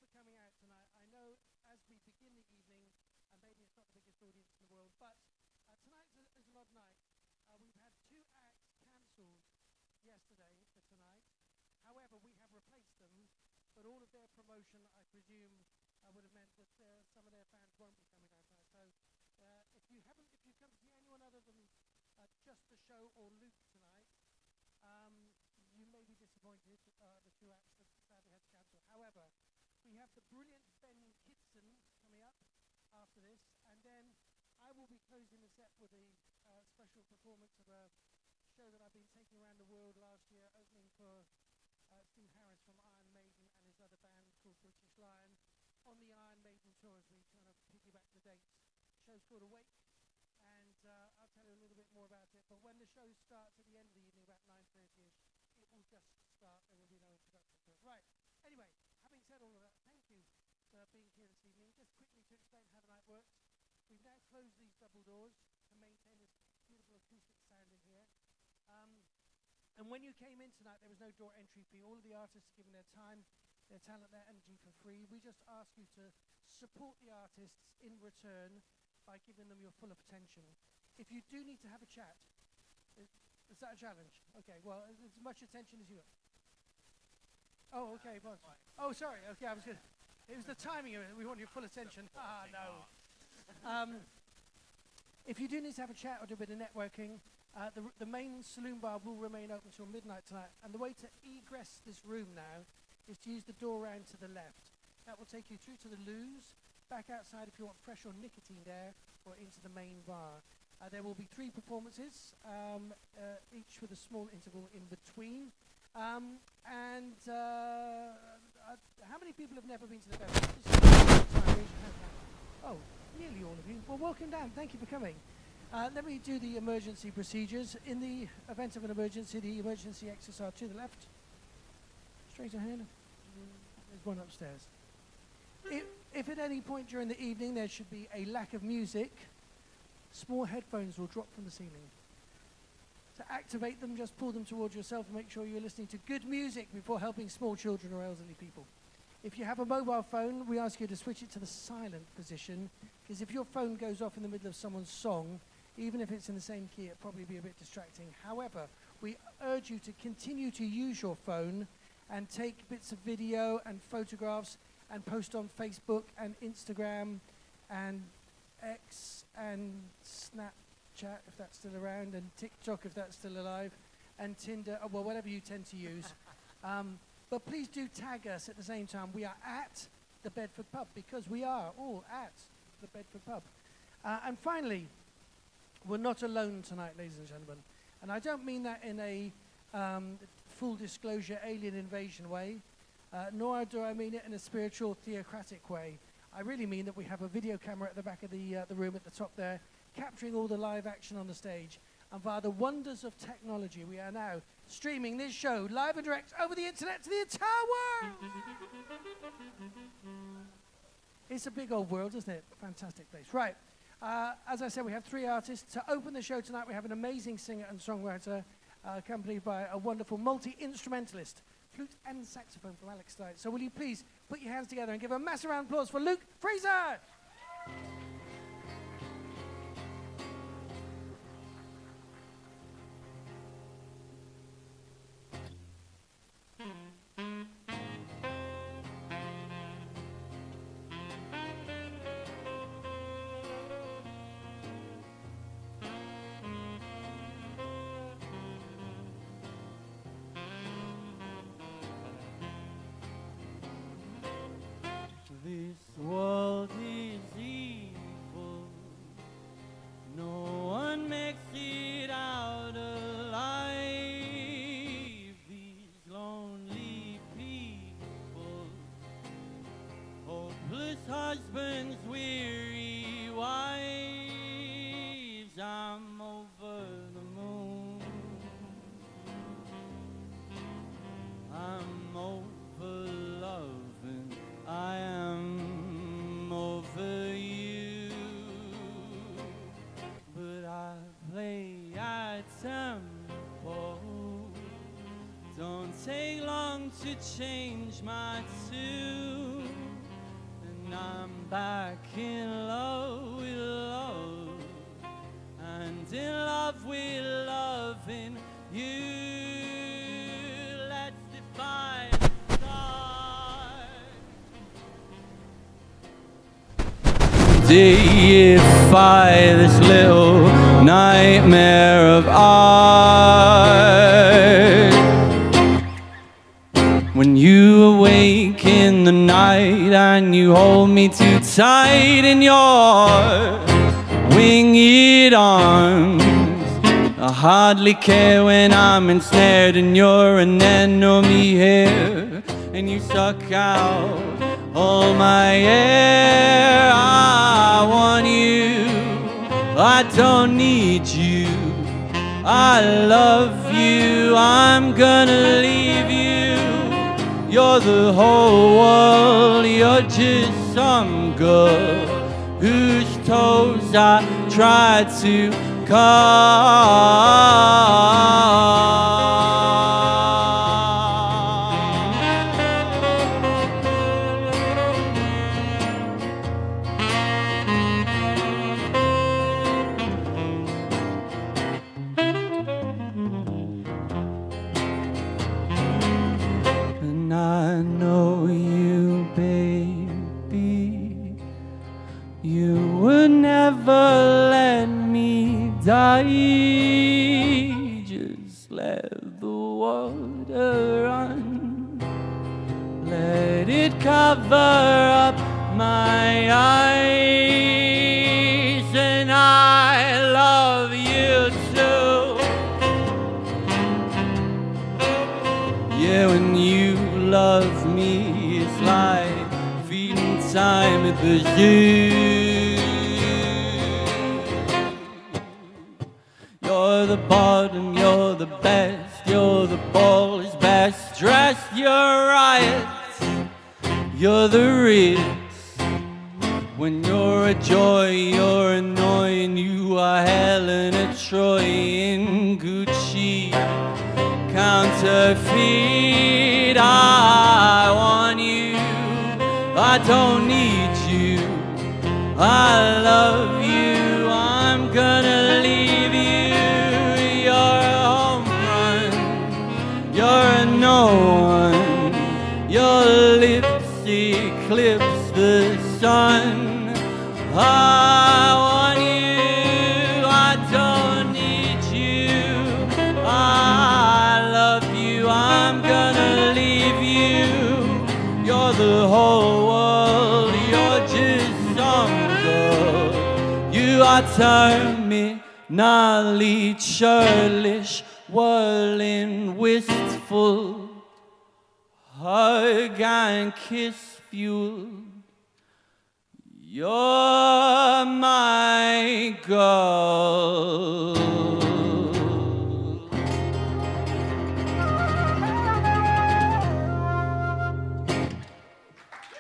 for coming out tonight. I know as we begin the evening, maybe it's not the biggest audience in the world, but tonight is an odd night. We've had 2 acts cancelled yesterday for tonight. However, we have replaced them, but all of their promotion, I presume, would have meant that some of their fans won't be coming out tonight. So if you've come to see anyone other than just the show or Luke tonight, you may be disappointed. The 2 acts that sadly had to cancel. However, we have the brilliant KIDSON coming up after this, and then I will be closing the set with a special performance of a show that I've been taking around the world last year, opening for Steve Harris from Iron Maiden and his other band called British Lion on the Iron Maiden tour as we kind of piggyback the dates. The show's called Awake, and I'll tell you a little bit more about it. But when the show starts at the end of the evening, about 9:30ish, it will just start. There will be no introduction to it. Right. Anyway, having said all of that, thank you for being here this evening. Just quickly to explain how the night works. We've now closed these double doors to maintain this beautiful acoustic sound in here. And when you came in tonight, there was no door entry fee. All of the artists are giving their time, their talent, their energy for free. We just ask you to support the artists in return by giving them your full attention. If you do need to have a chat, is that a challenge? Okay, well, as much attention as you have. Oh, okay, boss. Oh, sorry. Okay, I was good. It was the timing of it. We want your full attention. Ah, no. If you do need to have a chat or do a bit of networking, the main saloon bar will remain open until midnight tonight. And the way to egress this room now is to use the door round to the left. That will take you through to the loos, back outside if you want fresh or nicotine air, or into the main bar. There will be 3 performances, each with a small interval in between. How many people have never been to the Bedford? Oh, nearly all of you. Well, welcome down. Thank you for coming. Let me do the emergency procedures. In the event of an emergency, the emergency exits are to the left. Straight ahead. There's one upstairs. If at any point during the evening there should be a lack of music, small headphones will drop from the ceiling. To activate them, just pull them towards yourself and make sure you're listening to good music before helping small children or elderly people. If you have a mobile phone, we ask you to switch it to the silent position, because if your phone goes off in the middle of someone's song, even if it's in the same key, it'll probably be a bit distracting. However, we urge you to continue to use your phone and take bits of video and photographs and post on Facebook and Instagram and X and Snapchat, if that's still around, and TikTok, if that's still alive, and Tinder, well, whatever you tend to use. But please do tag us at the same time. We are at the Bedford Pub, because we are all at the Bedford Pub. And finally, we're not alone tonight, ladies and gentlemen. And I don't mean that in a full disclosure alien invasion way, nor do I mean it in a spiritual theocratic way. I really mean that we have a video camera at the back of the room at the top there, capturing all the live action on the stage. And via the wonders of technology, we are now streaming this show live and direct over the internet to the entire world. It's a big old world, isn't it? Fantastic place. Right. As I said, we have 3 artists. To open the show tonight, we have an amazing singer and songwriter, accompanied by a wonderful multi-instrumentalist, flute and saxophone from Alex Stein. So will you please put your hands together and give a massive round of applause for LUKE FRASER! This world is evil. No one makes it out alive. These lonely people, hopeless husbands, weary wives. I'm over the moon. I'm over loving. I am over you, but I play at tempo. Don't take long to change my tune. I'm back in love with love, and in love with loving you. Let's define deify this little nightmare of art. When you awake in the night and you hold me too tight in your winged arms, I hardly care when I'm ensnared and you're an enemy here, and you suck out all my air. I want you, I don't need you. I love you, I'm gonna leave you. You're the whole world, you're just some girl whose toes I tried to and I know you, baby, you would never let me die. Just let the water run, let it cover up my eyes, and I love you too. Yeah, when you love me, it's like feeding time at the zoo. You're the bottom, you're the best, you're the ball's best dressed, you're riots, you're the Ritz. When you're a joy, you're annoying, you are Helen of Troy in Gucci counterfeit. I want you, I don't need you. I love you, I'm gonna leave you. You're a home run, you're a no one. Your lips eclipse the sun. I want you, I don't need you. I love you, I'm gonna leave you. You're the whole world, you're just some girl. You are terminally churlish, whirling, wistful, hug and kiss fuel. You're my girl.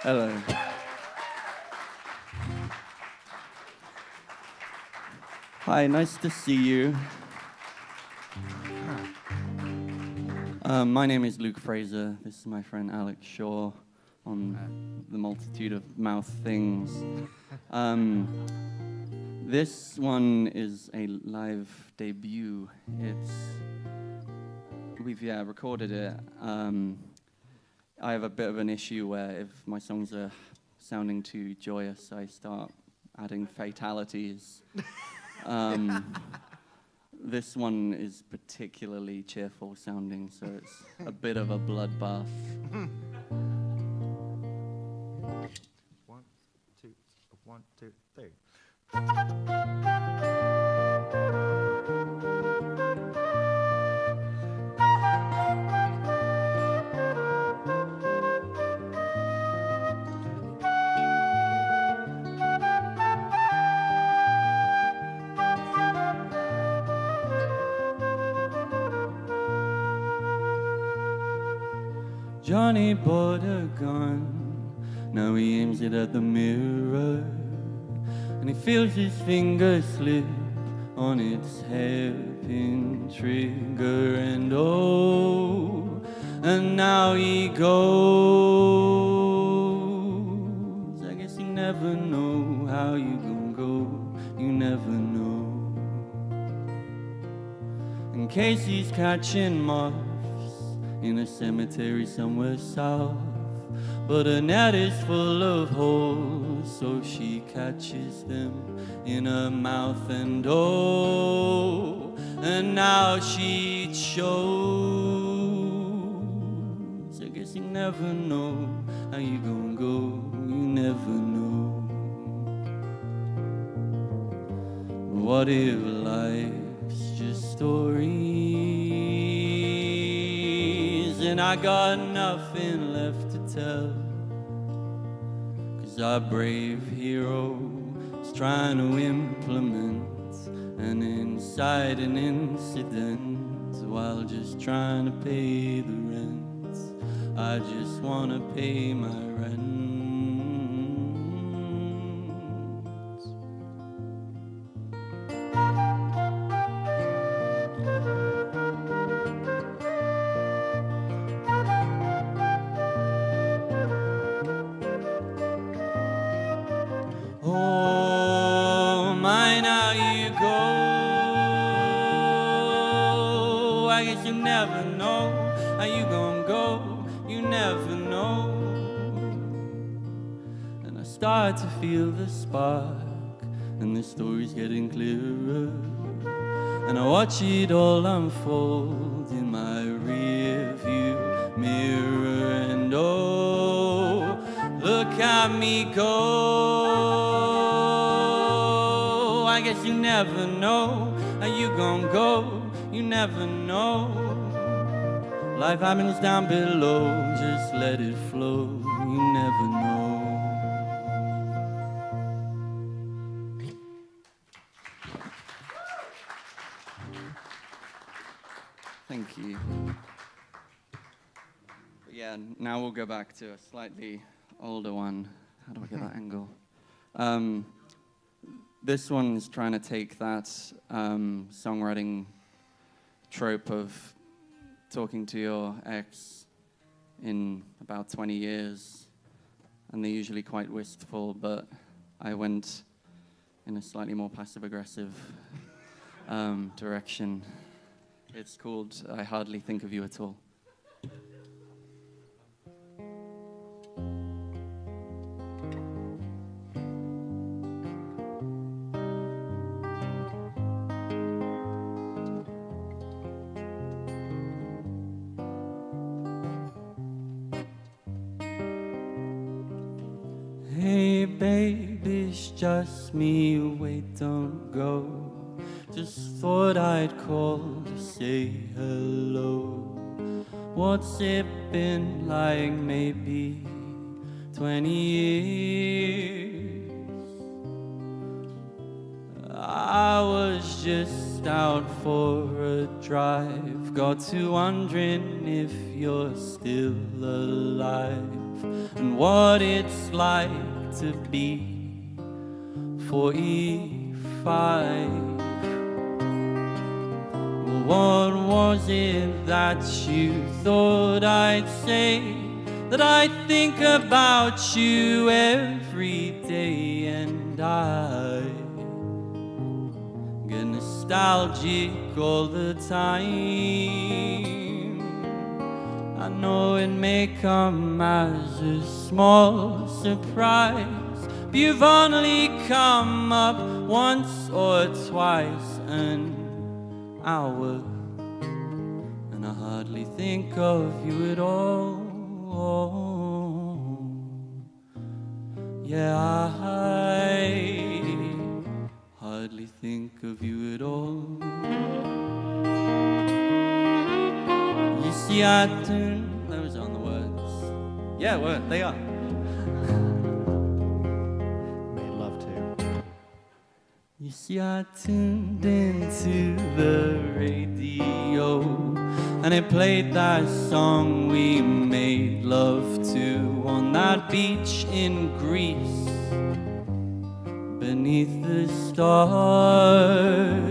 Hello. Hi, nice to see you. My name is Luke Fraser. This is my friend Alex Shaw on the multitude of mouth things. This one is a live debut. We've recorded it. I have a bit of an issue where if my songs are sounding too joyous, I start adding fatalities. This one is particularly cheerful sounding, so it's a bit of a bloodbath. 1, 2, 1, 2, 3. Johnny bought a gun, now he aims it at the mirror, and he feels his fingers slip on its hairpin trigger, and oh, and now he goes. I guess he case he's catching moths in a cemetery somewhere south. But her net is full of holes, so she catches them in her mouth. And oh, and now she chose. I guess you never know how you gon' go, you never know. What if life's just stories and I got nothing left to tell? 'Cause our brave hero is trying to implement an inciting incident while just trying to pay the rent. I just wanna pay my rent. Oh, my, now you go. I guess you never know how you gon' go. You never know. And I start to feel the spark, and the story's getting clearer. And I watch it all unfold in my rear view mirror. And oh, look at me go. I guess you never know how you gon' go. You never know. Life happens down below, just let it flow. You never know. Thank you. But yeah, now we'll go back to a slightly older one. How do I get that angle? This one's trying to take that songwriting trope of talking to your ex in about 20 years, and they're usually quite wistful, but I went in a slightly more passive-aggressive direction. It's called I Hardly Think of You at All. Hey babe, it's just me, wait, don't go. Just thought I'd call to say hello. What's it been like, maybe 20 years? I was just out for a drive, got to wondering if you're still alive, and what it's like to be 45. What was it that you thought I'd say? That I think about you every day, and I get nostalgic all the time. I know it may come as a small surprise, but you've only come up once or twice an hour, and I hardly think of you at all. Yeah, I hardly think of you at all. You see, I do. Those aren't the words. Yeah, well, they are. You see, I tuned into the radio, and it played that song we made love to on that beach in Greece, beneath the stars.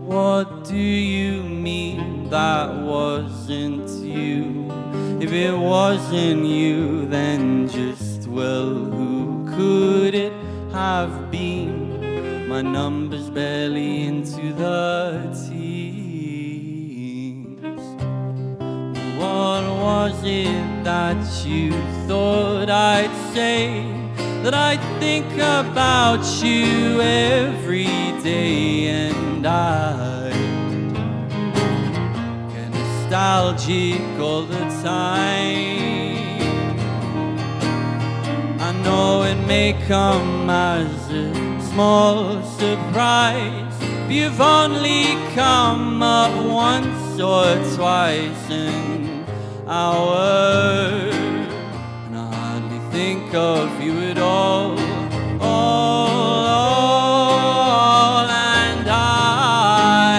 What do you mean that wasn't you? If it wasn't you, then just, well, who could it have been? my numbers barely into the teens. What was it that you thought I'd say? That I think about you every day, and I get nostalgic all the time. I know it may come as a small surprise, but you've only come up once or twice an hour, and I hardly think of you at all, and I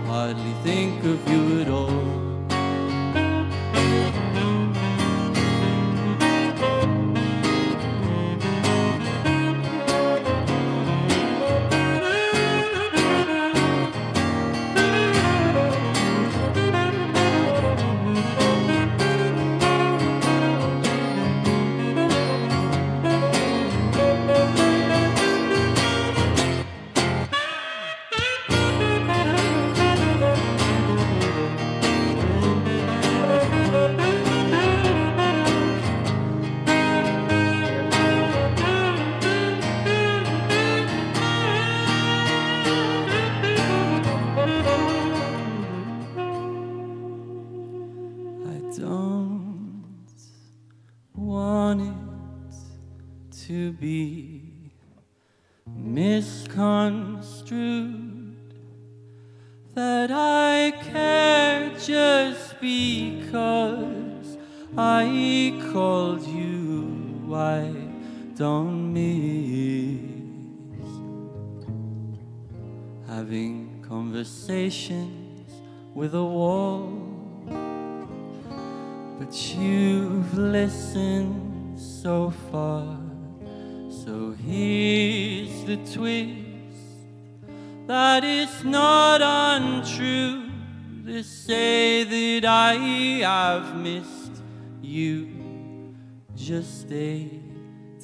hardly think of you at all. Don't want it to be misconstrued that I care just because I called you. I don't miss having conversations with a wall, but you've listened so far. So here's the twist, that it's not untrue to say that I have missed you just a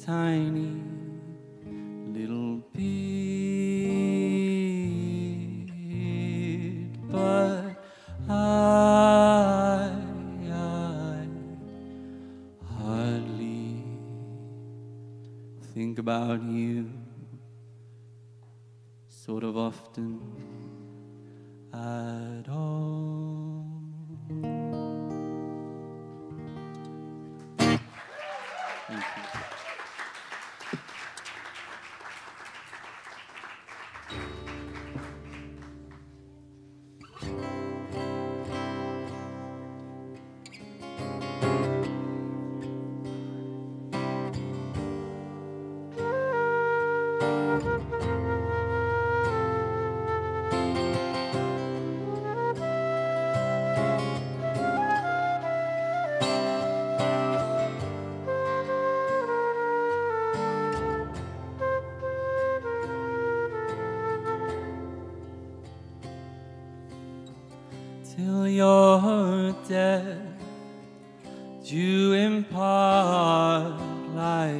tiny little bit, but I hardly think about you sort of often at all. Thank you. Till you're dead, you impart like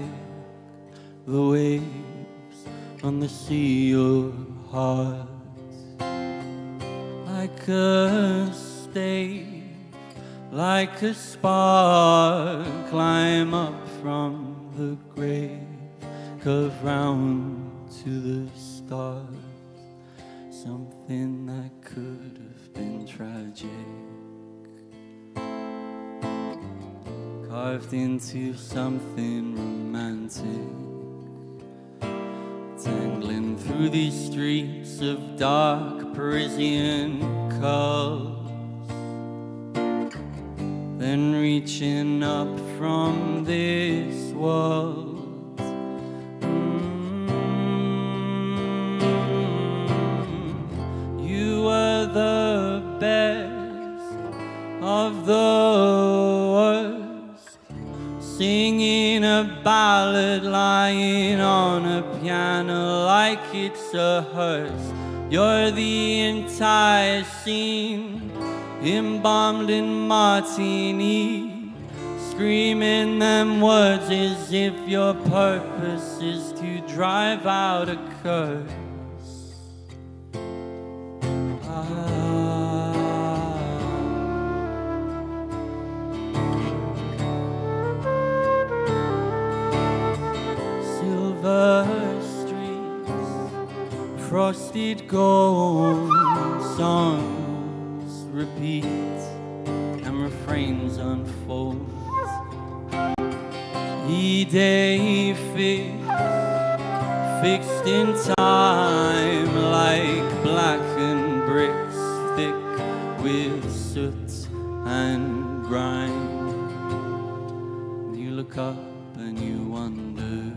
the waves on the sea of hearts, like a stave, like a spark, climb up from the grave, curve round to the stars, something that could have been tragic, carved into something romantic, tangling through these streets of dark Parisian curls, then reaching up from this world. You were the best of the worst, singing a ballad, lying on a piano like it's a hearse. You're the entire scene, embalmed in martini, screaming them words as if your purpose is to drive out a curse. Silver streets, frosted gold, songs repeat and refrains unfold. E-day fixed in time, like blackened bricks thick with soot and grime. You look up and you wonder,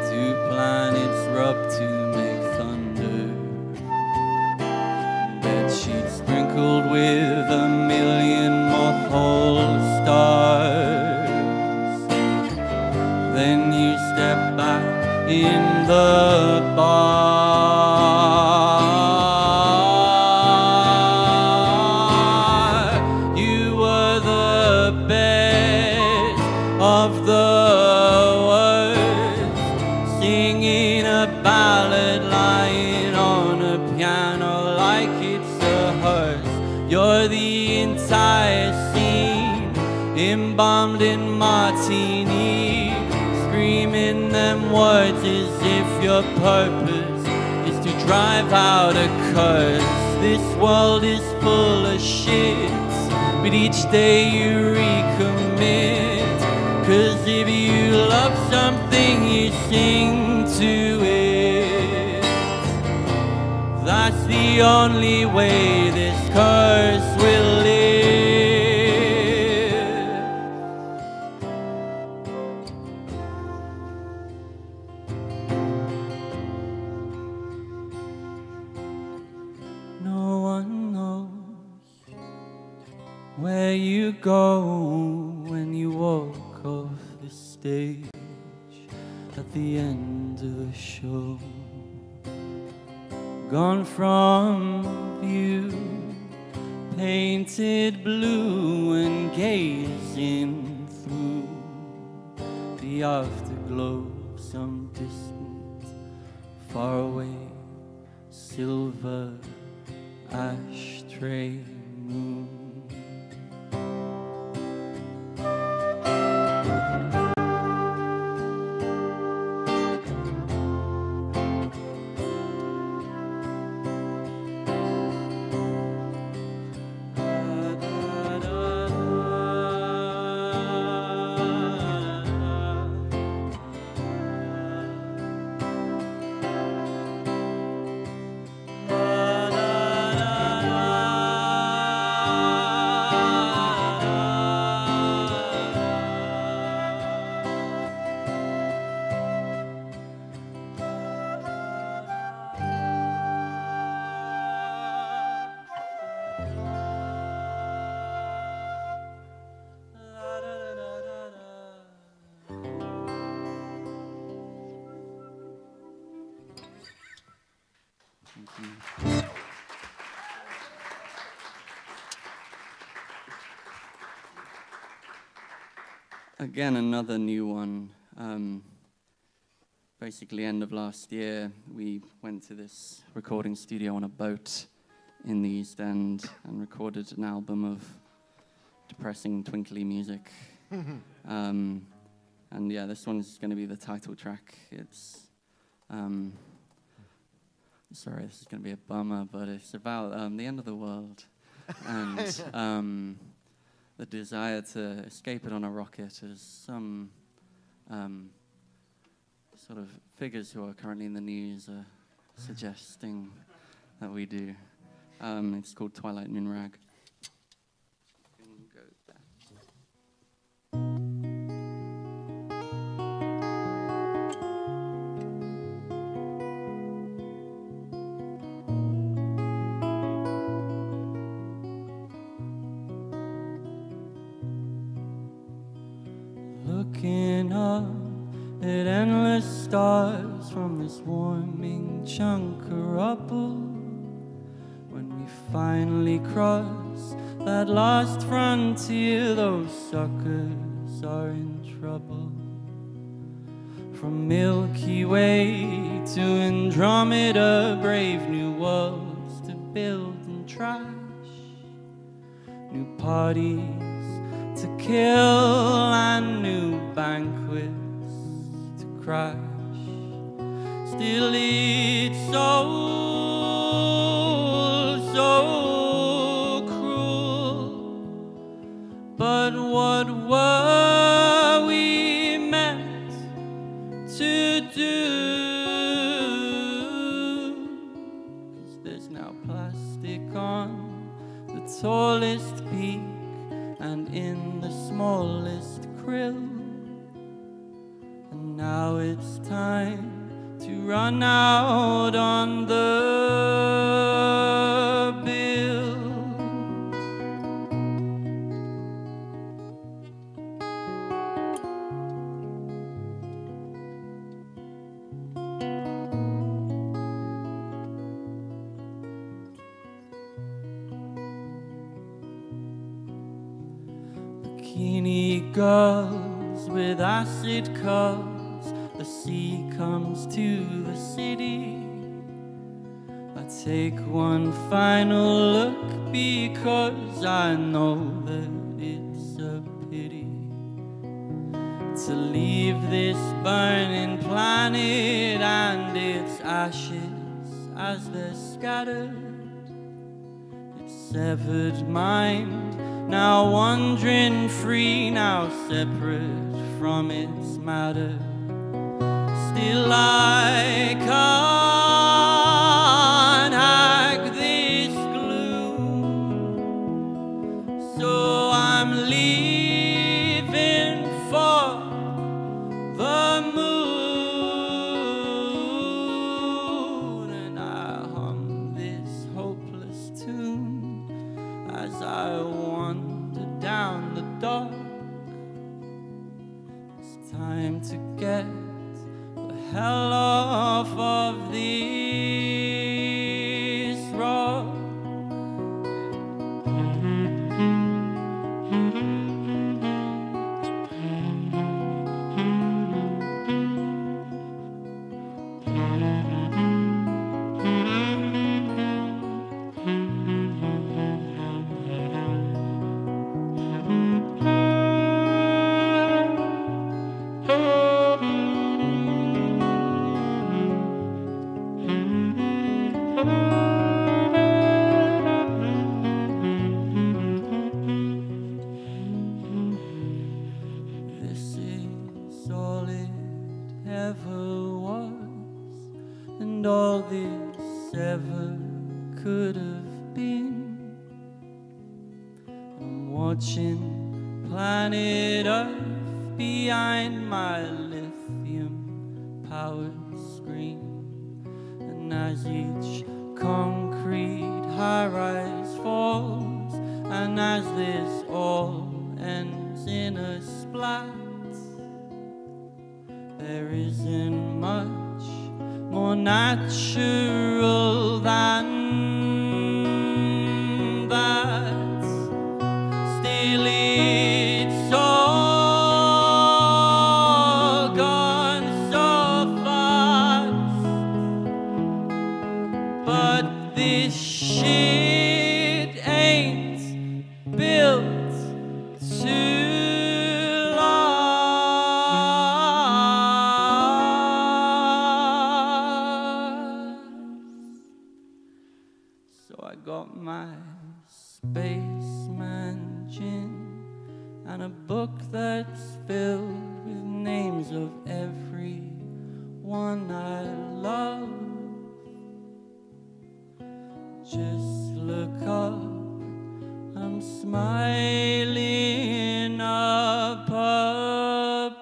do planets rub to make thunder? Bedsheets sprinkled with a million moth-hole stars. Then you step back in the bar. You were the best of the worst, singing a ballad, lying on a piano like it's a hearse. You're the entire scene, embalmed in martini, screaming them words as if your purpose is to drive out a curse. This world is full of shit, but each day you recommit. 'Cause if you love something, you sing to it. That's the only way this curse will live. No one knows where you go when you walk off the stage at the end of a show. Gone from view, painted blue and gazing through the afterglow of some distant, faraway, silver ashtray moon. Again, another new one. Basically, end of last year, we went to this recording studio on a boat in the East End and recorded an album of depressing, twinkly music. And yeah, this one's going to be the title track. It's, sorry, this is going to be a bummer, but it's about the end of the world and the desire to escape it on a rocket, as some sort of figures who are currently in the news are suggesting that we do. It's called Twilight Moon Rag. Looking up at endless stars from this warming chunk of rubble, when we finally cross that last frontier, those suckers are in trouble. From Milky Way to Andromeda, brave new worlds to build and trash, new parties to kill and new banquets to crash. Still it's so cruel. But what were we meant to do? 'Cause there's now plastic on the tallest peak and in the smallest krill. And now it's time to run out on the bill. Bikini girls with acid curls, the sea comes to the city. I take one final look because I know that it's a pity to leave this burning planet and its ashes as they're scattered. Its severed mind now wandering free, now separate from its matter. Still I can't hack this gloom, so I'm leaving for the moon, and I hum this hopeless tune as I wander down the dark. It's time to get hell off of this rock. This is all it ever was, and all this ever could have been. I'm watching planet Earth behind my lithium-powered screen, and as each concrete high-rise falls, and as this all ends in a splat, there isn't much more natural than that. Still it's all gone so fast, but this shit ain't built to last. So I got my spaceman gin and a book that's filled with names of everyone I love. Just look up, I'm smiling up above.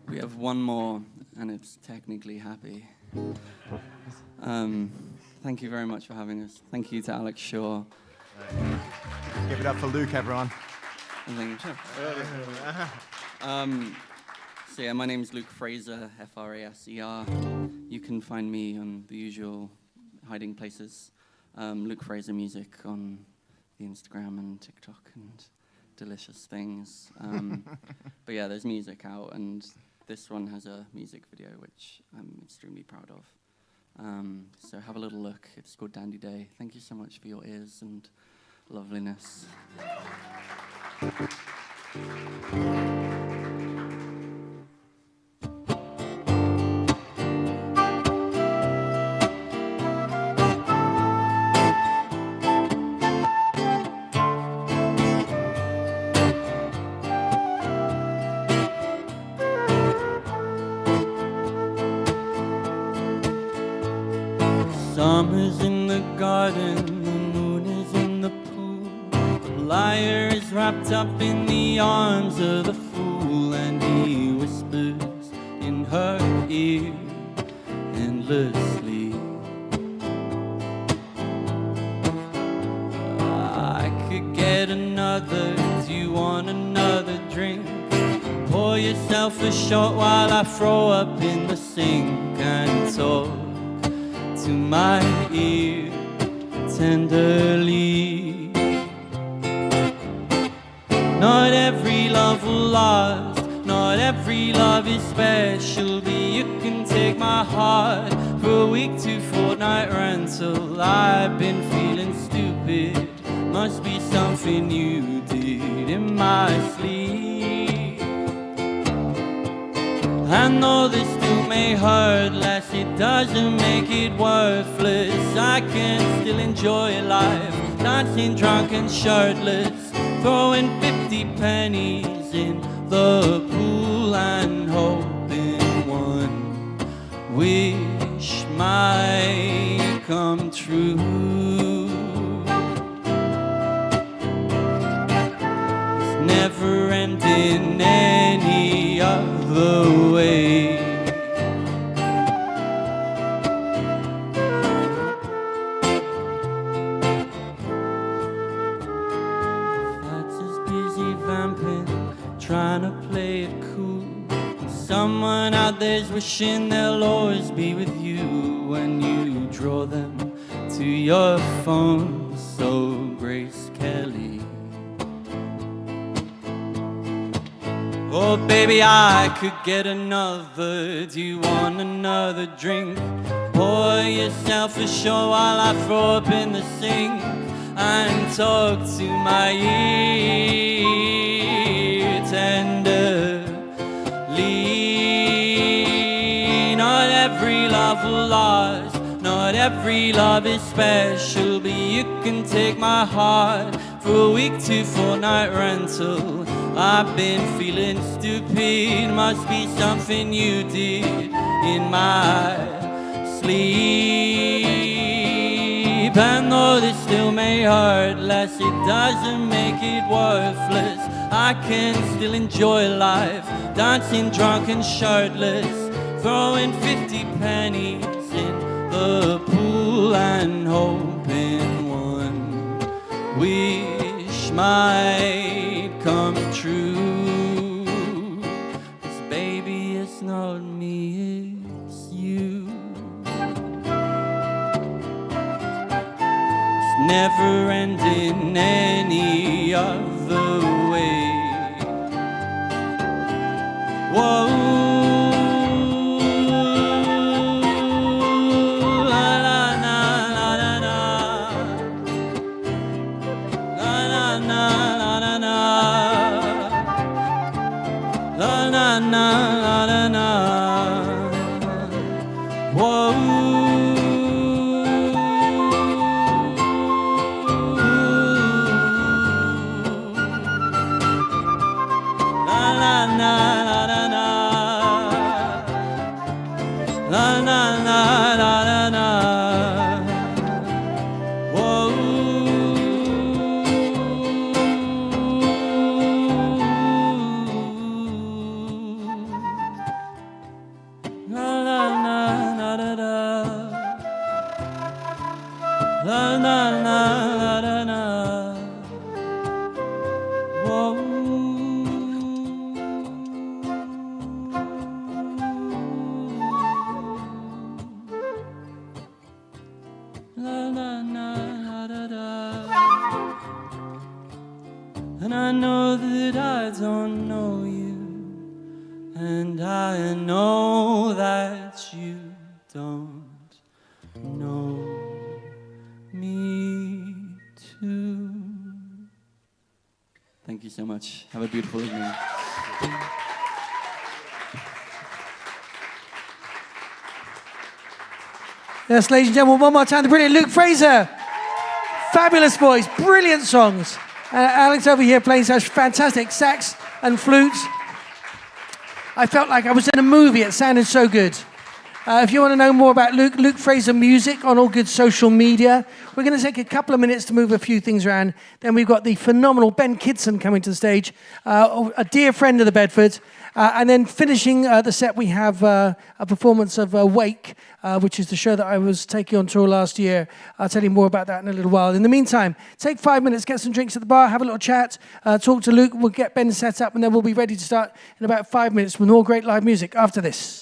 We have one more, and it's technically happy. Thank you very much for having us. Thank you to Alex Shaw. Give it up for Luke, everyone. And thank you. So yeah, my name is Luke Fraser, F-R-A-S-E-R. You can find me on the usual hiding places. Luke Fraser Music on the Instagram and TikTok and delicious things. But yeah, there's music out, and this one has a music video, which I'm extremely proud of. So have a little look. It's called Dandy Day. Thank you so much for your ears and loveliness. Summer's in the garden, the moon is in the pool. The liar is wrapped up in the arms of the fool, and he whispers in her ear endlessly. I could get another, do you want another drink? Pour yourself a shot while I throw up in the sink and talk to my ear tenderly. Not every love will last, not every love is special, but you can take my heart for a week to fortnight rental. I've been feeling stupid, must be something you did in my sleep. And though this still may hurt less, it doesn't make it worthless. I can still enjoy life, dancing drunk and shirtless, throwing 50 pennies in the pool and hoping one wish might come true. It's never ending any other way. That's as busy vamping, trying to play it cool. Someone out there's wishing they'll always be with you when you draw them to your phone so Grace Kelly. Oh baby, I could get another, do you want another drink? Pour yourself a shot while I throw up in the sink and talk to my ear tenderly. Not every love will last, not every love is special, but you can take my heart for a week to fortnight rental. I've been feeling stupid, must be something you did in my sleep. And though this still may hurt less, it doesn't make it worthless. I can still enjoy life, dancing drunk and shirtless, throwing 50 pennies in the pool and hoping one wish might come true. 'Cause baby, it's not me, it's you. It's never ending any other way. Whoa. Na na na na na. La la la la la. Whoa. La la la da da. And I know that I don't know you, and I know that you don't know me too. Thank you so much. Have a beautiful evening. Yes, ladies and gentlemen, one more time, the brilliant Luke Fraser. Fabulous voice, brilliant songs. Alex over here playing such fantastic sax and flutes. I felt like I was in a movie. It sounded so good. If you want to know more about Luke Fraser Music on all good social media, we're going to take a couple of minutes to move a few things around. Then we've got the phenomenal Ben KIDSON coming to the stage, a dear friend of the Bedford. And then finishing the set, we have a performance of Wake, which is the show that I was taking on tour last year. I'll tell you more about that in a little while. In the meantime, take 5 minutes, get some drinks at the bar, have a little chat, talk to Luke. We'll get Ben set up, and then we'll be ready to start in about 5 minutes with more great live music after this.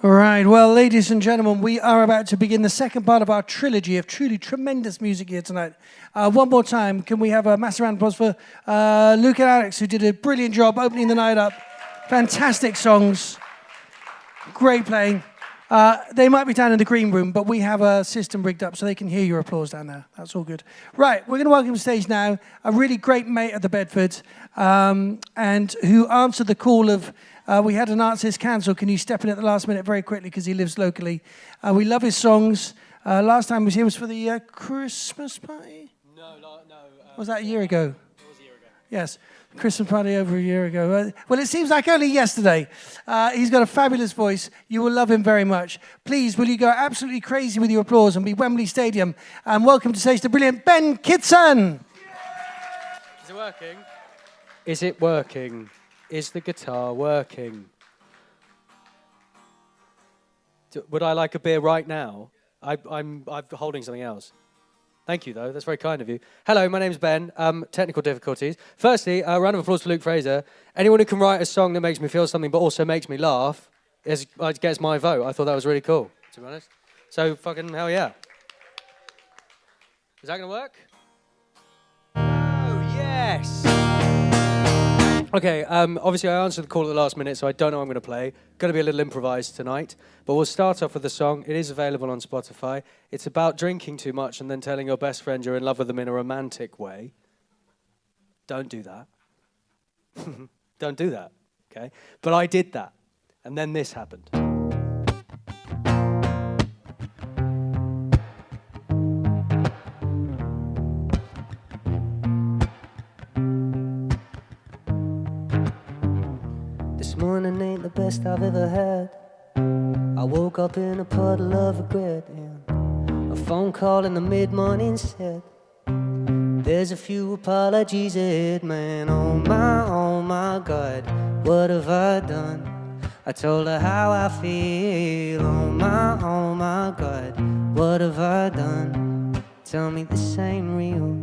All right, well, ladies and gentlemen, we are about to begin the second part of our trilogy of truly tremendous music here tonight. One more time, can we have a massive round of applause for Luke and Alex, who did a brilliant job opening the night up. Fantastic songs, great playing. They might be down in the green room, but we have a system rigged up so they can hear your applause down there. That's all good. Right, we're going to welcome to the stage now a really great mate of the Bedford, and who answered the call of, we had an artist cancelled, can you step in at the last minute very quickly because he lives locally. We love his songs. Last time he was here was for the Christmas party? No. Was that a year ago? It was a year ago. Yes, Christmas party over a year ago. Well, it seems like only yesterday. He's got a fabulous voice. You will love him very much. Please, will you go absolutely crazy with your applause and be Wembley Stadium? And welcome to stage the brilliant Ben KIDSON. Is it working? Is it working? Is the guitar working? Would I like a beer right now? I'm holding something else. Thank you, though. That's very kind of you. Hello, my name's Ben. Technical difficulties. Firstly, a round of applause for LUKE FRASER. Anyone who can write a song that makes me feel something but also makes me laugh gets my vote. I thought that was really cool, to be honest. So, fucking hell yeah. Is that going to work? Oh, yes. Okay, obviously I answered the call at the last minute, so I don't know what I'm going to play. Going to be a little improvised tonight. But we'll start off with a song. It is available on Spotify. It's about drinking too much and then telling your best friend you're in love with them in a romantic way. Don't do that. Don't do that, okay? But I did that. And then this happened. This morning ain't the best I've ever had. I woke up in a puddle of regret, and a phone call in the mid-morning said, there's a few apologies ahead, man. Oh my God, what have I done? I told her how I feel. Oh my God, what have I done? Tell me this ain't real.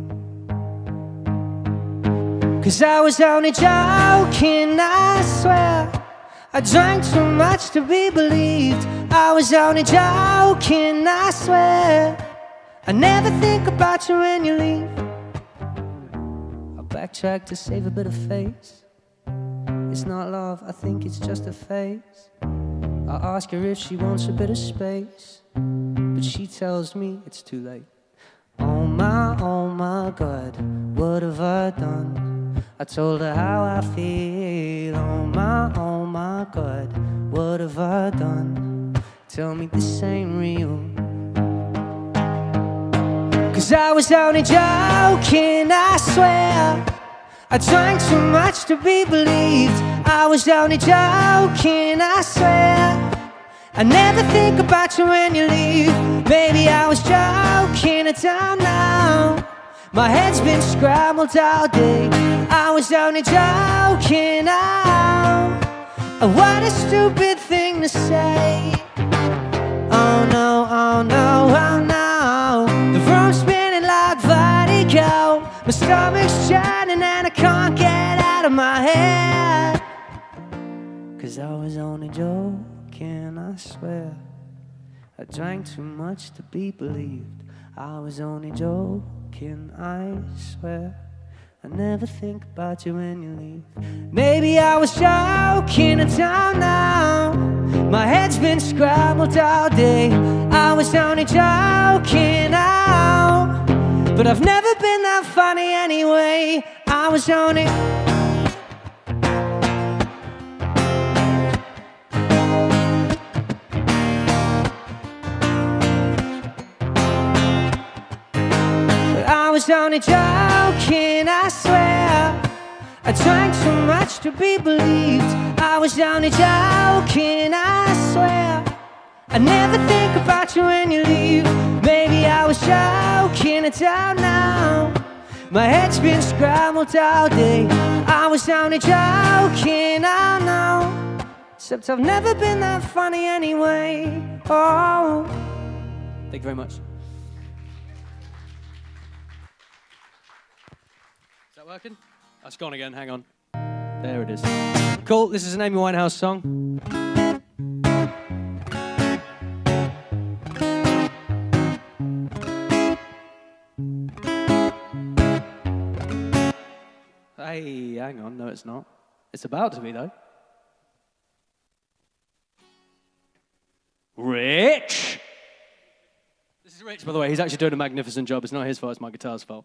'Cause I was only joking, I swear. I drank too much to be believed. I was only joking, I swear. I never think about you when you leave. I backtrack to save a bit of face. It's not love, I think it's just a phase. I ask her if she wants a bit of space, but she tells me it's too late. Oh my God, what have I done? I told her how I feel. Oh my God, what have I done? Tell me this ain't real. 'Cause I was only joking, I swear. I drank too much to be believed. I was only joking, I swear. I never think about you when you leave. Maybe I was joking, I don't know. My head's been scrambled all day. I was only joking, oh. What a stupid thing to say. Oh no, oh no, oh no. The room's spinning like vertigo. My stomach's churning and I can't get out of my head. 'Cause I was only joking, I swear. I drank too much to be believed. I was only joking, I swear. I never think about you when you leave. Maybe I was joking, I don't know. My head's been scrambled all day. I was only joking, oh. But I've never been that funny anyway. I was only... I was only joking, I swear. I drank too much to be believed. I was only joking, I swear. I never think about you when you leave. Maybe I was joking, I don't know. My head's been scrambled all day. I was only joking, I know. Except I've never been that funny anyway. Oh. Thank you very much. Working? That's gone again, hang on. There it is. Cool, this is an Amy Winehouse song. Hey, hang on, no it's not. It's about to be though. Rich! This is Rich, by the way. He's actually doing a magnificent job. It's not his fault, it's my guitar's fault.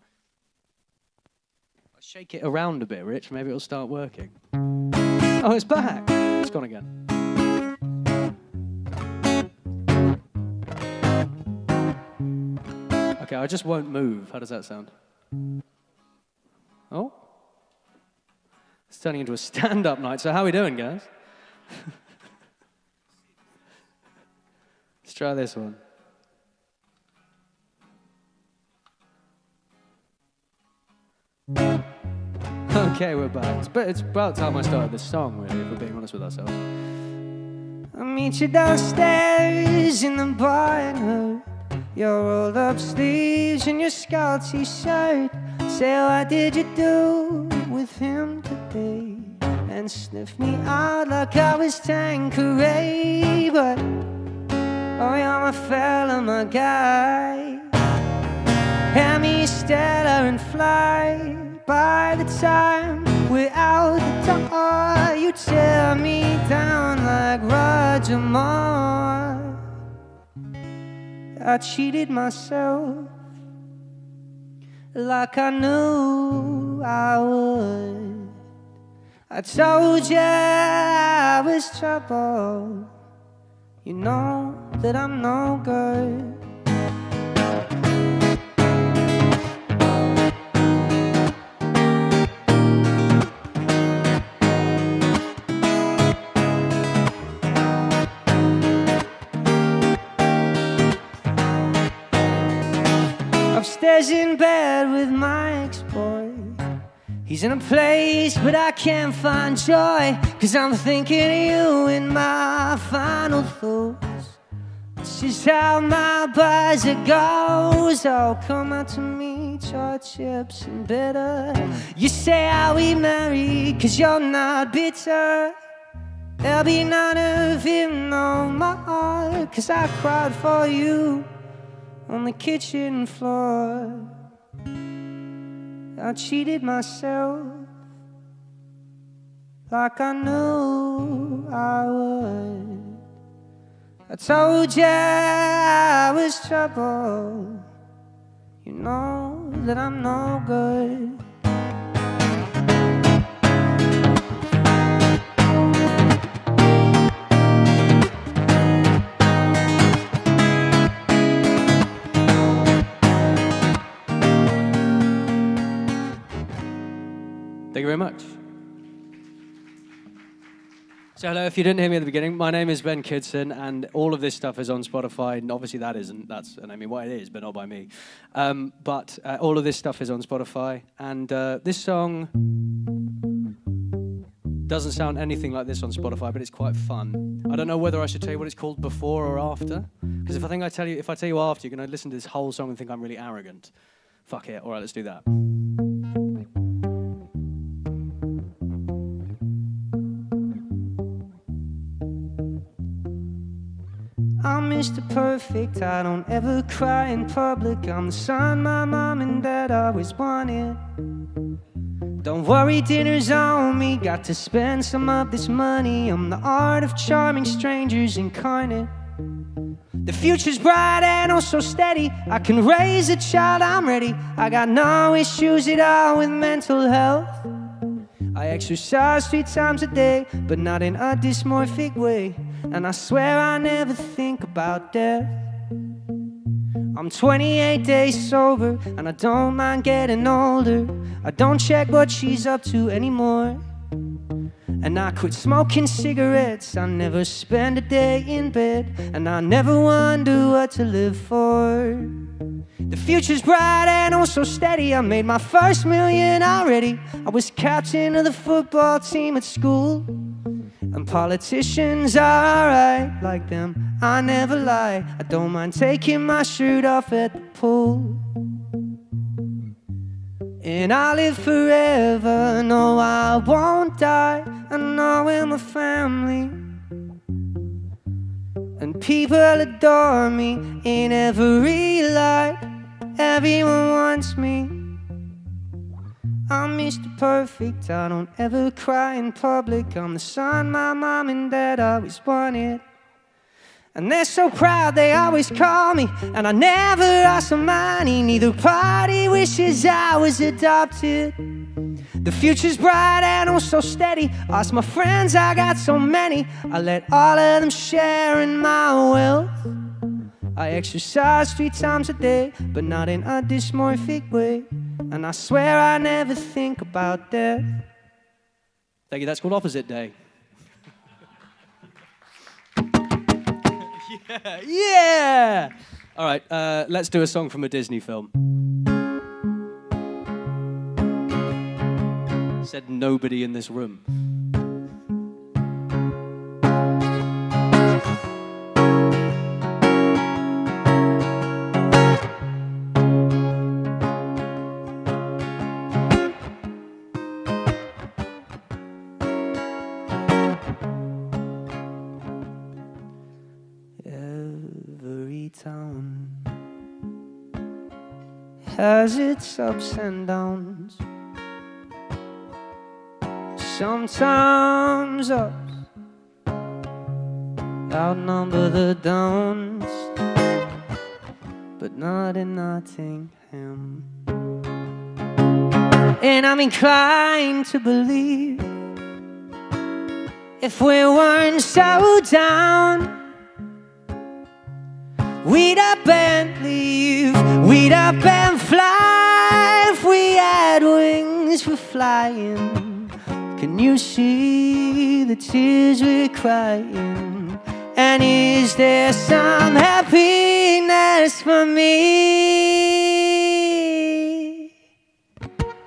I'll shake it around a bit, Rich. Maybe it'll start working. Oh, it's back. It's gone again. Okay, I just won't move. How does that sound? Oh? It's turning into a stand-up night. So how are we doing, guys? Let's try this one. Okay, we're back. It's about time I started this song, really, if we're being honest with ourselves. I'll meet you downstairs in the bar and hurt your rolled up sleeves and your skull t-shirt. Say, what did you do with him today? And sniff me out like I was Tanqueray. But, oh, you're my fella, my guy. Hand me Stella and fly. By the time we're out the door, you tear me down like Roger Moore. I cheated myself like I knew I would. I told you I was trouble. You know that I'm no good. Upstairs in bed with my ex-boy. He's in a place, but I can't find joy, 'cause I'm thinking of you in my final thoughts. This is how my buzzer goes. Oh, come out to me, chocolate chips and bitter. You say, are we married? 'Cause you're not bitter. There'll be none of him no more, 'cause I cried for you on the kitchen floor. I cheated myself like I knew I would. I told you I was trouble. You know that I'm no good. Thank you very much. So hello, if you didn't hear me at the beginning, my name is Ben Kidson, and all of this stuff is on Spotify, and obviously I mean, what it is, but not by me. But all of this stuff is on Spotify, and this song doesn't sound anything like this on Spotify, but it's quite fun. I don't know whether I should tell you what it's called before or after, because if I tell you after, you're going to listen to this whole song and think I'm really arrogant. Fuck it, all right, let's do that. I'm Mr. Perfect, I don't ever cry in public. I'm the son my mom and dad always wanted. Don't worry, dinner's on me, got to spend some of this money. I'm the art of charming strangers incarnate. The future's bright and oh so steady. I can raise a child, I'm ready. I got no issues at all with mental health. I exercise 3 times a day, but not in a dysmorphic way. And I swear I never think about death. I'm 28 days sober, and I don't mind getting older. I don't check what she's up to anymore. And I quit smoking cigarettes, I never spend a day in bed. And I never wonder what to live for. The future's bright and oh so steady. I made my first million already. I was captain of the football team at school. And politicians are alright, like them, I never lie. I don't mind taking my shirt off at the pool. And I'll live forever, no I won't die. I know we're my family, and people adore me in every light. Everyone wants me. I'm Mr. Perfect, I don't ever cry in public. I'm the son my mom and dad always wanted. And they're so proud they always call me, and I never ask for money. Neither party wishes I was adopted. The future's bright and oh so steady. Ask my friends, I got so many. I let all of them share in my wealth. I exercise 3 times a day, but not in a dysmorphic way. And I swear I never think about death. Thank you, that's called Opposite Day. Yeah! All right, let's do a song from a Disney film. Said nobody in this room. Every town has its ups and downs. Sometimes ups outnumber the downs, but not in Nottingham. And I'm inclined to believe if we weren't so down, we'd up and leave, we'd up and fly. If we had wings for flying, can you see the tears we're crying? And is there some happiness for me?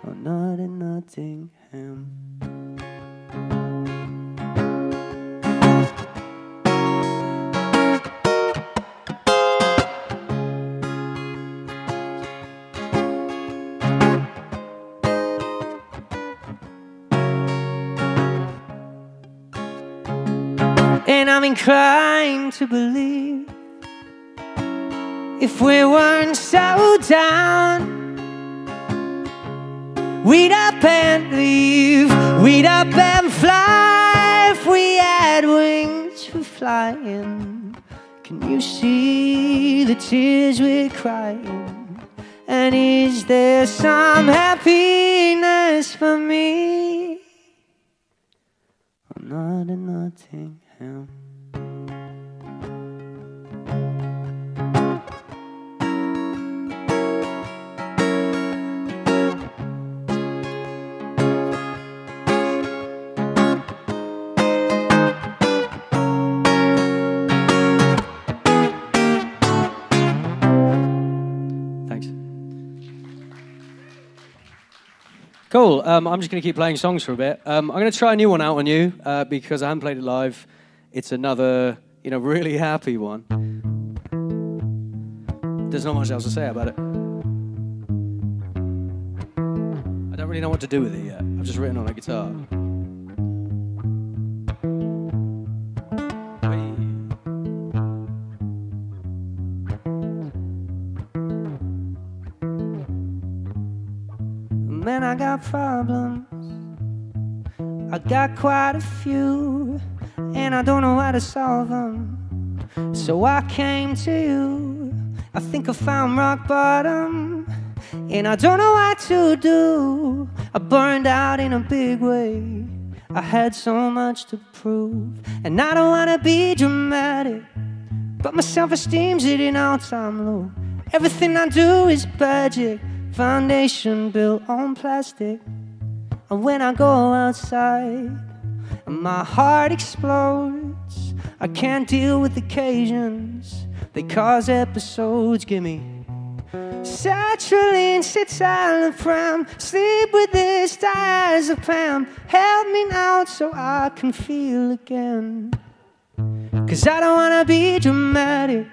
Or not in Nottingham? And I'm inclined to believe if we weren't so down, we'd up and leave, we'd up and fly. If we had wings for flying, can you see the tears we're crying? And is there some happiness for me? Or not in Nottingham? Thanks. Cool. I'm just going to keep playing songs for a bit. I'm going to try a new one out on you because I haven't played it live. It's another, really happy one. There's not much else to say about it. I don't really know what to do with it yet. I've just written on a guitar. Man, I got problems. I got quite a few, and I don't know how to solve them. So I came to you. I think I found rock bottom, and I don't know what to do. I burned out in a big way. I had so much to prove, and I don't wanna be dramatic, but my self-esteem's at an all-time low. Everything I do is tragic, foundation built on plastic. And when I go outside, my heart explodes. I can't deal with occasions, they cause episodes. Give me sertraline, citalopram, sleep with this diazepam. Help me now so I can feel again. 'Cause I don't wanna be dramatic,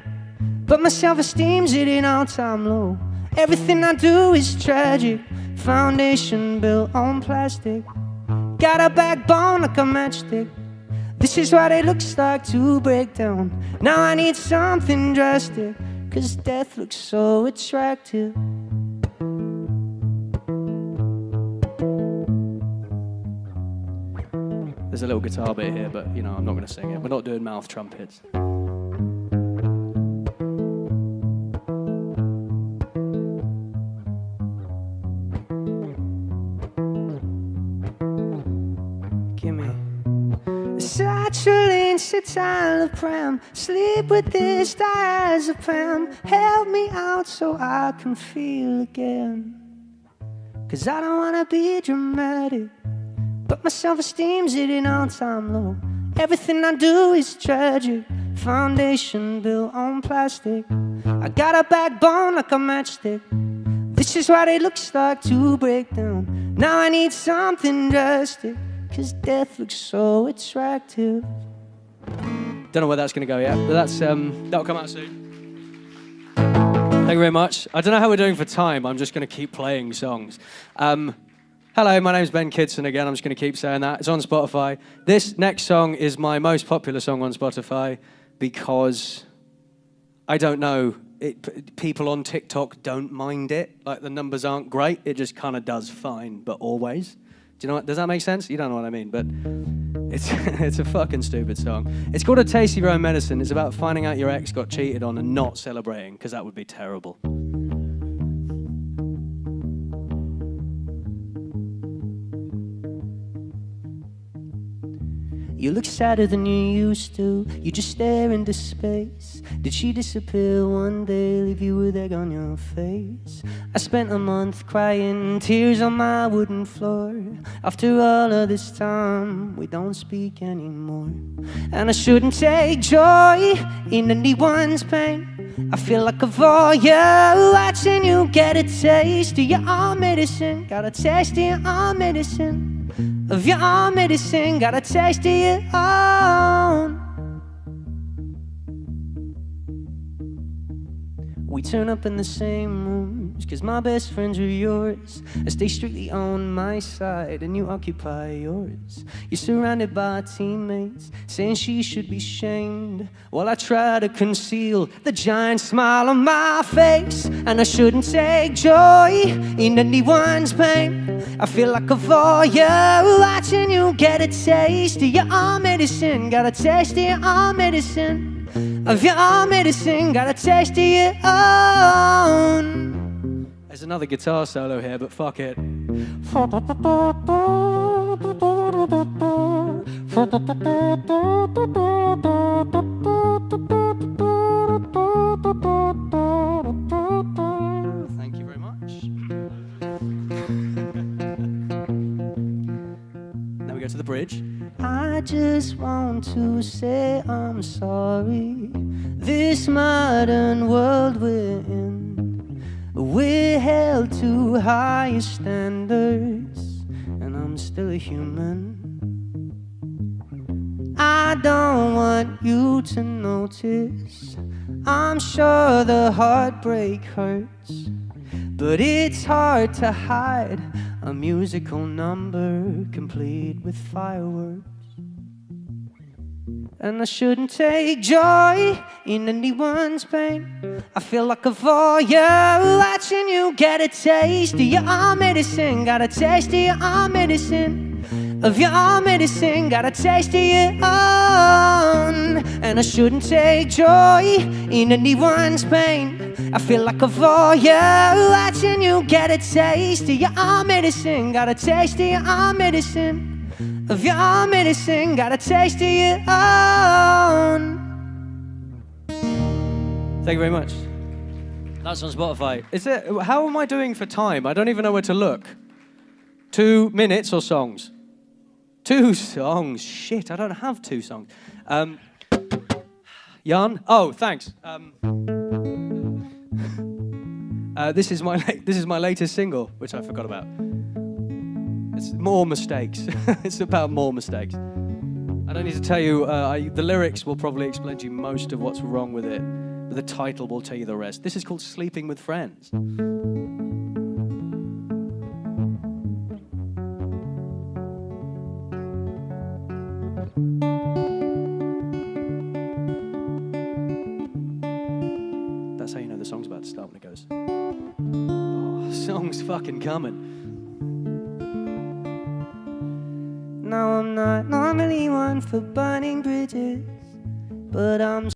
but my self-esteem's at an all-time low. Everything I do is tragic, foundation built on plastic. Got a backbone like a matchstick. This is what it looks like to break down. Now I need something drastic, 'cause death looks so attractive. There's a little guitar bit here, but you know, I'm not going to sing it. We're not doing mouth trumpets. Satchel sits on the pram. Sleep with this diazepam. Help me out so I can feel again. 'Cause I don't wanna be dramatic, but my self-esteem's at an all-time low. Everything I do is tragic. Foundation built on plastic. I got a backbone like a matchstick. This is what it looks like to break down. Now I need something drastic, 'cause death looks so attractive. Don't know where that's going to go yet, but that'll come out soon. Thank you very much. I don't know how we're doing for time. I'm just going to keep playing songs. Hello, my name's Ben Kidson again. I'm just going to keep saying that. It's on Spotify. This next song is my most popular song on Spotify because, I don't know, people on TikTok don't mind it. Like, the numbers aren't great. It just kind of does fine, but always. Do you know what? Does that make sense? You don't know what I mean, but it's a fucking stupid song. It's called A Taste of Your Own Medicine. It's about finding out your ex got cheated on and not celebrating, because that would be terrible. You look sadder than you used to. You just stare into space. Did she disappear one day, leave you with egg on your face? I spent a month crying, tears on my wooden floor. After all of this time, we don't speak anymore. And I shouldn't take joy in anyone's pain. I feel like a voyeur watching you get a taste of your own medicine. Got a taste of your own medicine. Of your own medicine, got a taste of your own. We turn up in the same rooms, 'cause my best friends are yours. I stay strictly on my side and you occupy yours. You're surrounded by teammates saying she should be shamed, while I try to conceal the giant smile on my face. And I shouldn't take joy in anyone's pain. I feel like a voyeur watching you get a taste of your own medicine. Got a taste of your own medicine. Of your own medicine, got a taste of your own. There's another guitar solo here, but fuck it. Thank you very much. Now we go to the bridge. I just want to say I'm sorry. This modern world we're in, we're held to higher standards, and I'm still a human. I don't want you to notice. I'm sure the heartbreak hurts, but it's hard to hide a musical number complete with fireworks. And I shouldn't take joy in anyone's pain. I feel like a voyeur watching you get a taste of your own medicine. Got a taste of your own medicine. Of your own medicine. Got a taste of your own. And I shouldn't take joy in anyone's pain. I feel like a voyeur watching you get a taste of your own medicine. Got a taste of your own medicine. Of your own medicine, got a taste of your own. Thank you very much. That's on Spotify. How am I doing for time? I don't even know where to look. 2 minutes or songs? 2 songs. Shit, I don't have 2 songs. Jan? Oh, thanks. This is my latest single, which I forgot about. It's more mistakes. It's about more mistakes. I don't need to tell you, the lyrics will probably explain to you most of what's wrong with it, but the title will tell you the rest. This is called Sleeping with Friends. That's how you know the song's about to start when it goes. Oh, the song's fucking coming. Now I'm not normally one for burning bridges, but I'm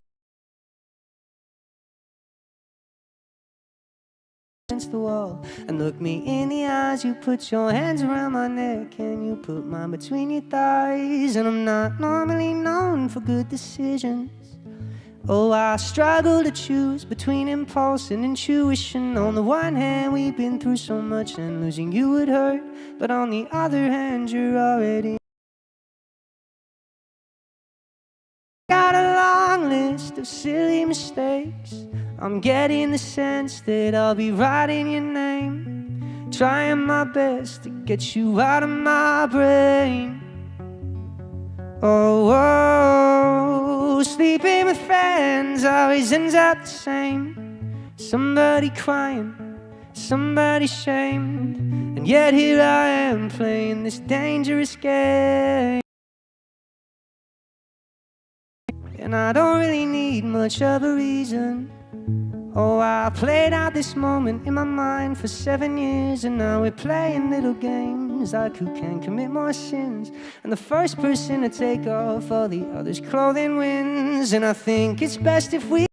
against the wall. And look me in the eyes, you put your hands around my neck, and you put mine between your thighs. And I'm not normally known for good decisions. Oh, I struggle to choose between impulse and intuition. On the one hand, we've been through so much, and losing you would hurt. But on the other hand, you're already got a long list of silly mistakes. I'm getting the sense that I'll be writing your name, trying my best to get you out of my brain. Oh, oh, sleeping with friends always ends up the same. Somebody crying, somebody shamed, and yet here I am playing this dangerous game. And I don't really need much of a reason. Oh, I played out this moment in my mind for 7 years, and now we're playing little games like who can commit more sins. And the first person to take off all the others' clothing wins. And I think it's best if we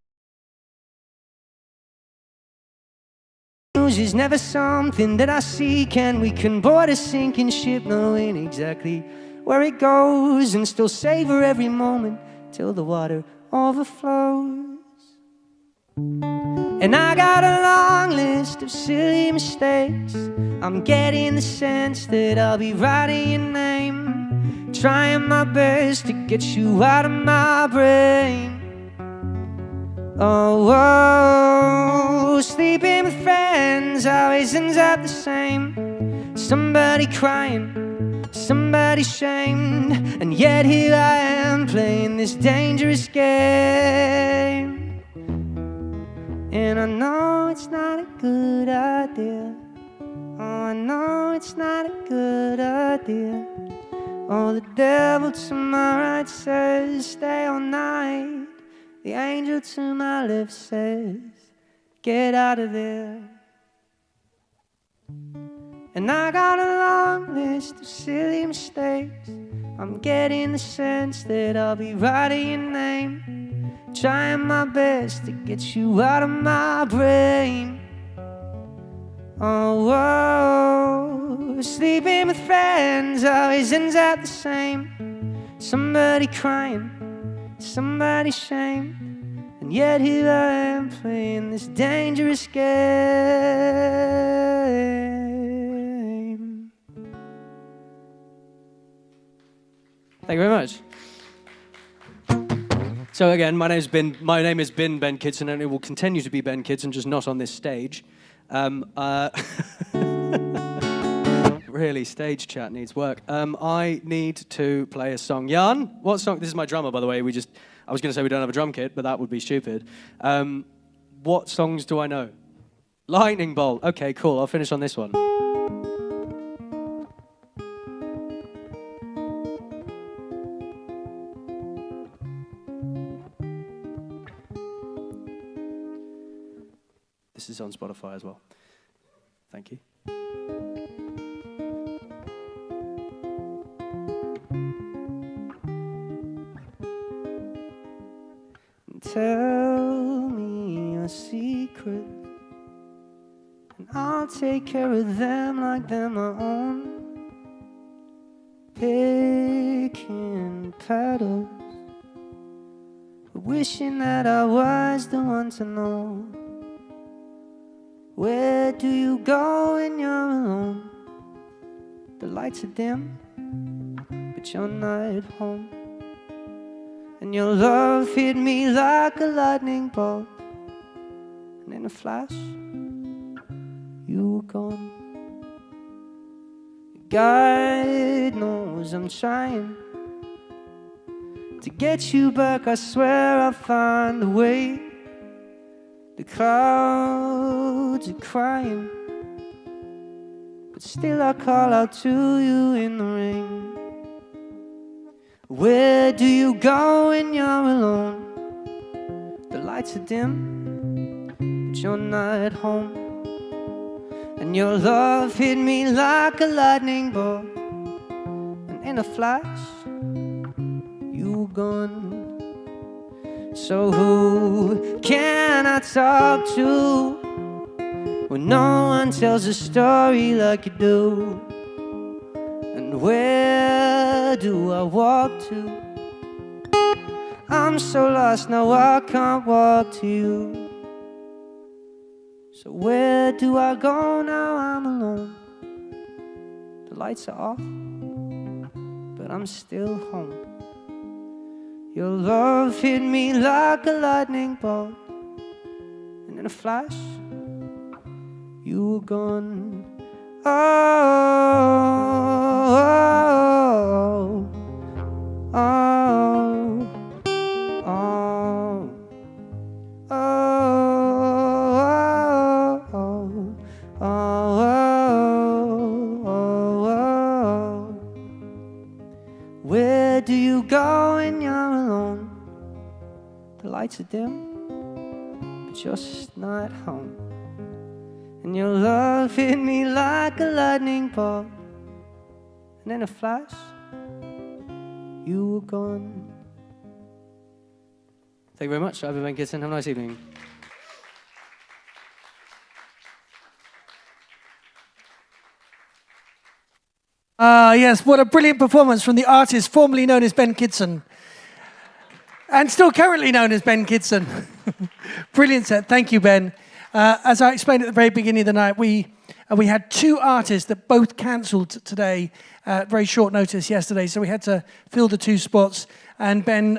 is never something that I seek, and we can board a sinking ship knowing exactly where it goes, and still savor every moment till the water overflows. And I got a long list of silly mistakes. I'm getting the sense that I'll be writing your name, trying my best to get you out of my brain. Oh, oh, sleeping with friends always ends up the same. Somebody crying, somebody shamed, and yet here I am playing this dangerous game. And I know it's not a good idea. Oh, I know it's not a good idea. Oh, the devil to my right says stay all night. The angel to my left says get out of there. And I got a long list of silly mistakes. I'm getting the sense that I'll be writing your name, trying my best to get you out of my brain. Oh, oh, sleeping with friends always ends up the same. Somebody crying, somebody shamed, and yet here I am playing this dangerous game. Thank you very much. So again, my name has been Ben Kidson, and it will continue to be Ben Kidson, just not on this stage. Really, stage chat needs work. I need to play a song. Jan, what song? This is my drummer, by the way. I was going to say we don't have a drum kit, but that would be stupid. What songs do I know? Lightning Bolt. Okay, cool. I'll finish on this one. This is on Spotify as well. Thank you. Tell me your secret, and I'll take care of them like they're my own. Picking petals, wishing that I was the one to know. Where do you go when you're alone? The lights are dim, but you're not at home. And your love hit me like a lightning bolt, and in a flash, you were gone. God knows I'm trying to get you back. I swear I'll find a way. The clouds are crying, but still I call out to you in the rain. Where do you go when you're alone? The lights are dim, but you're not at home. And your love hit me like a lightning bolt, and in a flash, you were gone. So who can I talk to when no one tells a story like you do? And where do I walk to? I'm so lost now I can't walk to you. So where do I go now I'm alone? The lights are off, but I'm still home. Your love hit me like a lightning bolt, and in a flash, you were gone. Oh, oh, oh, oh, oh, oh, oh. Where do you go when you're alone? The lights are dim, but you're just not home. And your love hit me like a lightning bolt, and in a flash, you were gone. Thank you very much. I've been Ben Kidson. Have a nice evening. Yes, what a brilliant performance from the artist formerly known as Ben Kidson. And still currently known as Ben Kidson. Brilliant set. Thank you, Ben. As I explained at the very beginning of the night, we had two artists that both cancelled today at very short notice yesterday, so we had to fill the two spots. And Ben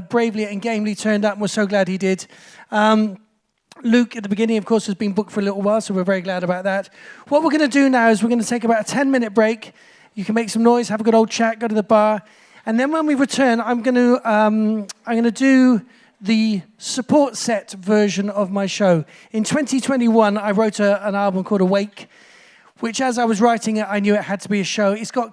bravely and gamely turned up, and we're so glad he did. Luke, at the beginning, of course, has been booked for a little while, so we're very glad about that. What we're going to do now is we're going to take about a 10-minute break. You can make some noise, have a good old chat, go to the bar. And then when we return, I'm going to do the support set version of my show. In 2021, I wrote an album called Awake, which as I was writing it, I knew it had to be a show. It's got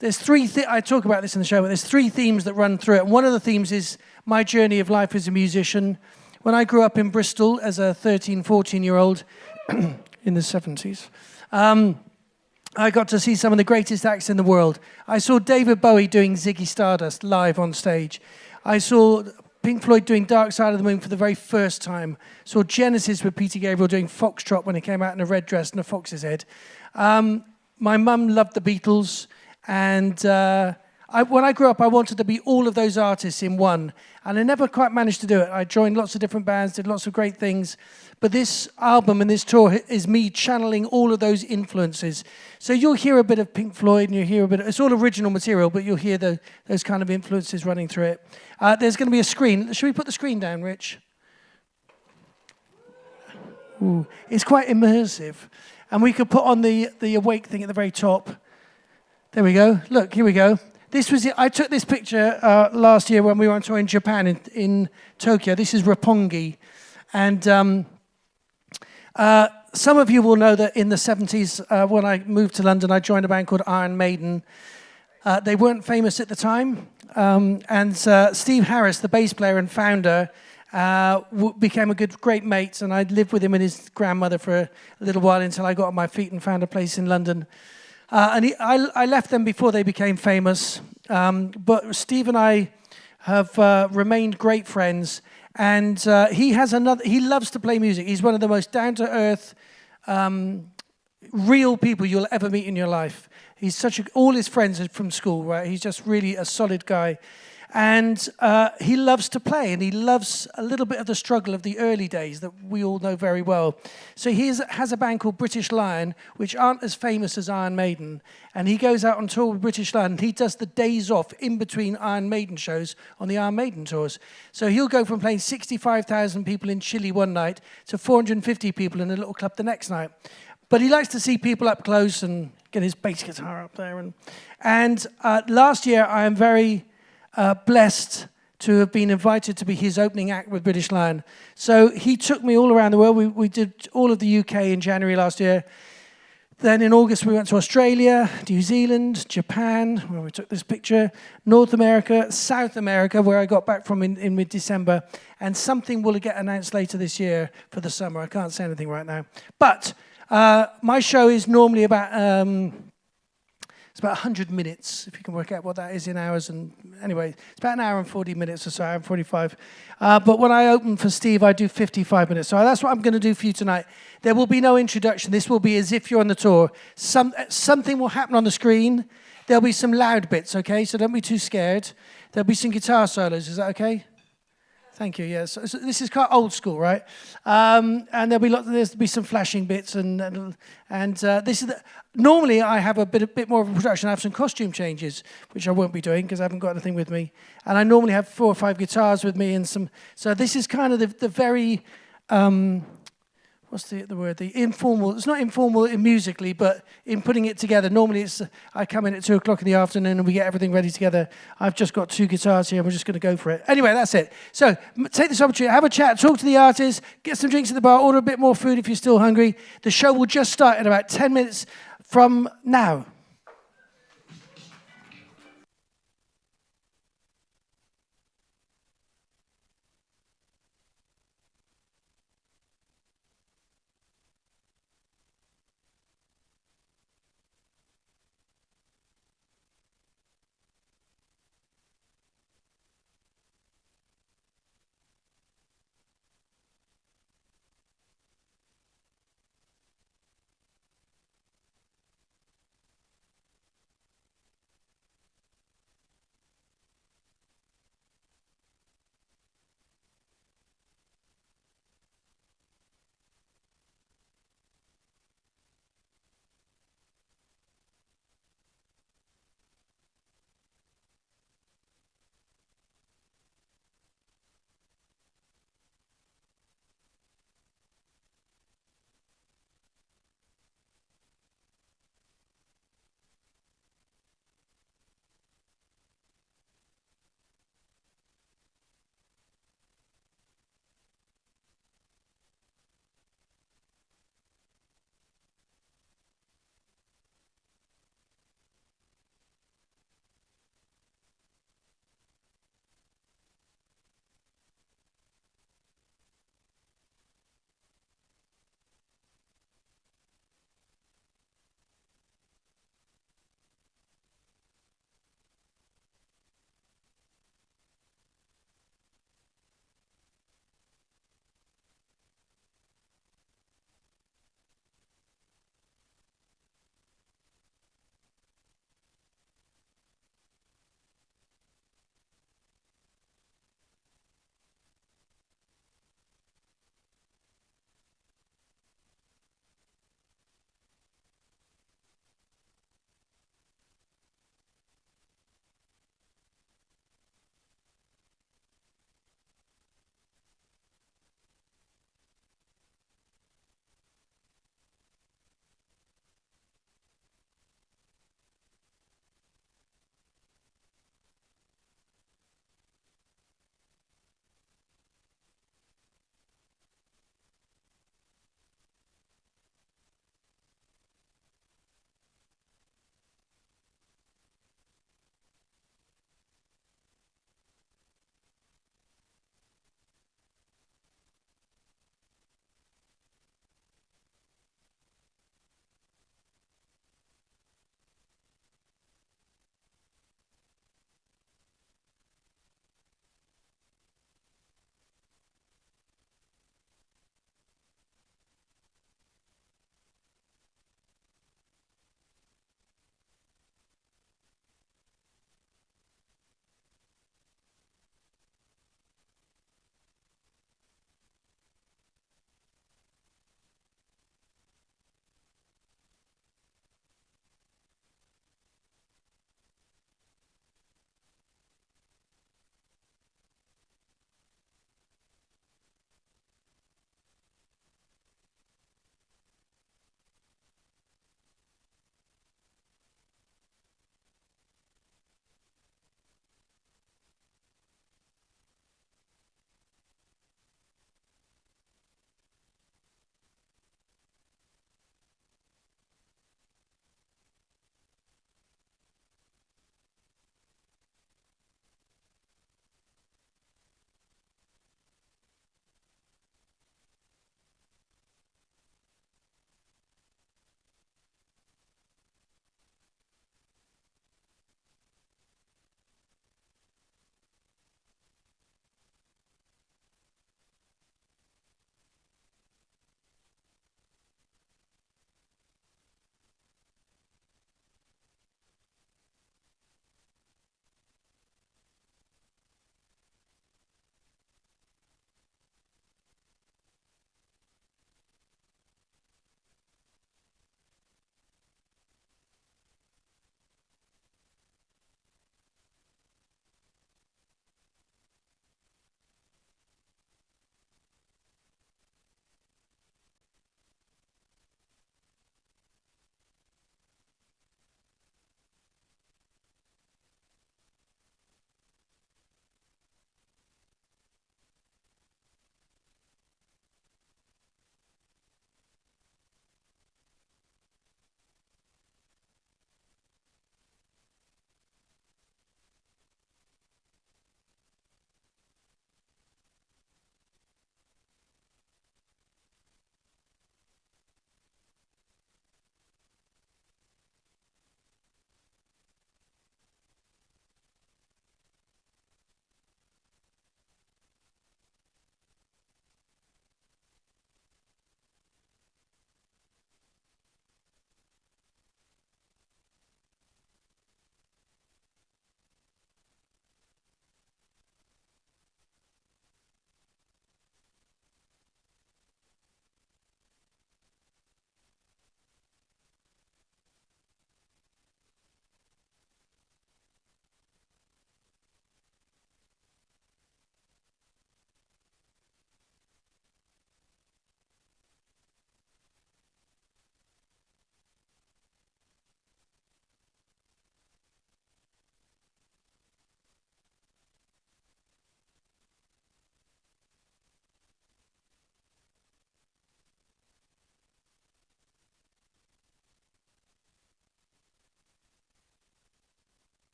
there's three, I talk about this in the show, but there's three themes that run through it. And one of the themes is my journey of life as a musician. When I grew up in Bristol as a 13, 14-year-old in the 70s, I got to see some of the greatest acts in the world. I saw David Bowie doing Ziggy Stardust live on stage. I saw Pink Floyd doing Dark Side of the Moon for the very first time. Saw Genesis with Peter Gabriel doing Foxtrot when he came out in a red dress and a fox's head. My mum loved the Beatles, and when I grew up, I wanted to be all of those artists in one, and I never quite managed to do it. I joined lots of different bands, did lots of great things, but this album and this tour is me channeling all of those influences. So you'll hear a bit of Pink Floyd, and you'll hear a bit it's all original material, but you'll hear those kind of influences running through it. There's going to be a screen. Should we put the screen down, Rich? Ooh, it's quite immersive. And we could put on the Awake thing at the very top. There we go. Look, here we go. This was it. I took this picture last year when we were on tour in Japan, in Tokyo. This is Roppongi. And some of you will know that in the 70s, when I moved to London, I joined a band called Iron Maiden. They weren't famous at the time. And Steve Harris, the bass player and founder, became a great mate. And I lived with him and his grandmother for a little while until I got on my feet and found a place in London. I left them before they became famous, but Steve and I have remained great friends, and he loves to play music. He's one of the most down-to-earth, real people you'll ever meet in your life. He's all his friends are from school, right? He's just really a solid guy. And he loves to play, and he loves a little bit of the struggle of the early days that we all know very well. So he has a band called British Lion, which aren't as famous as Iron Maiden. And he goes out on tour with British Lion, and he does the days off in between Iron Maiden shows on the Iron Maiden tours. So he'll go from playing 65,000 people in Chile one night to 450 people in a little club the next night. But he likes to see people up close and get his bass guitar up there. And last year, I am very blessed to have been invited to be his opening act with British Lion. So he took me all around the world. We did all of the UK in January last year. Then in August we went to Australia, New Zealand, Japan, where we took this picture, North America, South America, where I got back from in mid-December, and something will get announced later this year for the summer. I can't say anything right now. But my show is normally about It's about 100 minutes, if you can work out what that is in hours. And anyway, it's about an hour and 40 minutes or so, hour and 45. But when I open for Steve, I do 55 minutes. So that's what I'm going to do for you tonight. There will be no introduction. This will be as if you're on the tour. Something will happen on the screen. There'll be some loud bits, okay? So don't be too scared. There'll be some guitar solos. Is that okay? Thank you. Yes, so this is quite old school, right? And there'll be some flashing bits, and this is normally I have a bit more of a production. I have some costume changes, which I won't be doing because I haven't got anything with me. And I normally have 4 or 5 guitars with me and some. So this is kind of the very what's the word? The informal. It's not informal musically, but in putting it together. Normally, I come in at 2 o'clock in the afternoon and we get everything ready together. I've just got 2 guitars here and we're just going to go for it. Anyway, that's it. So take this opportunity, have a chat, talk to the artists, get some drinks at the bar, order a bit more food if you're still hungry. The show will just start in about 10 minutes from now.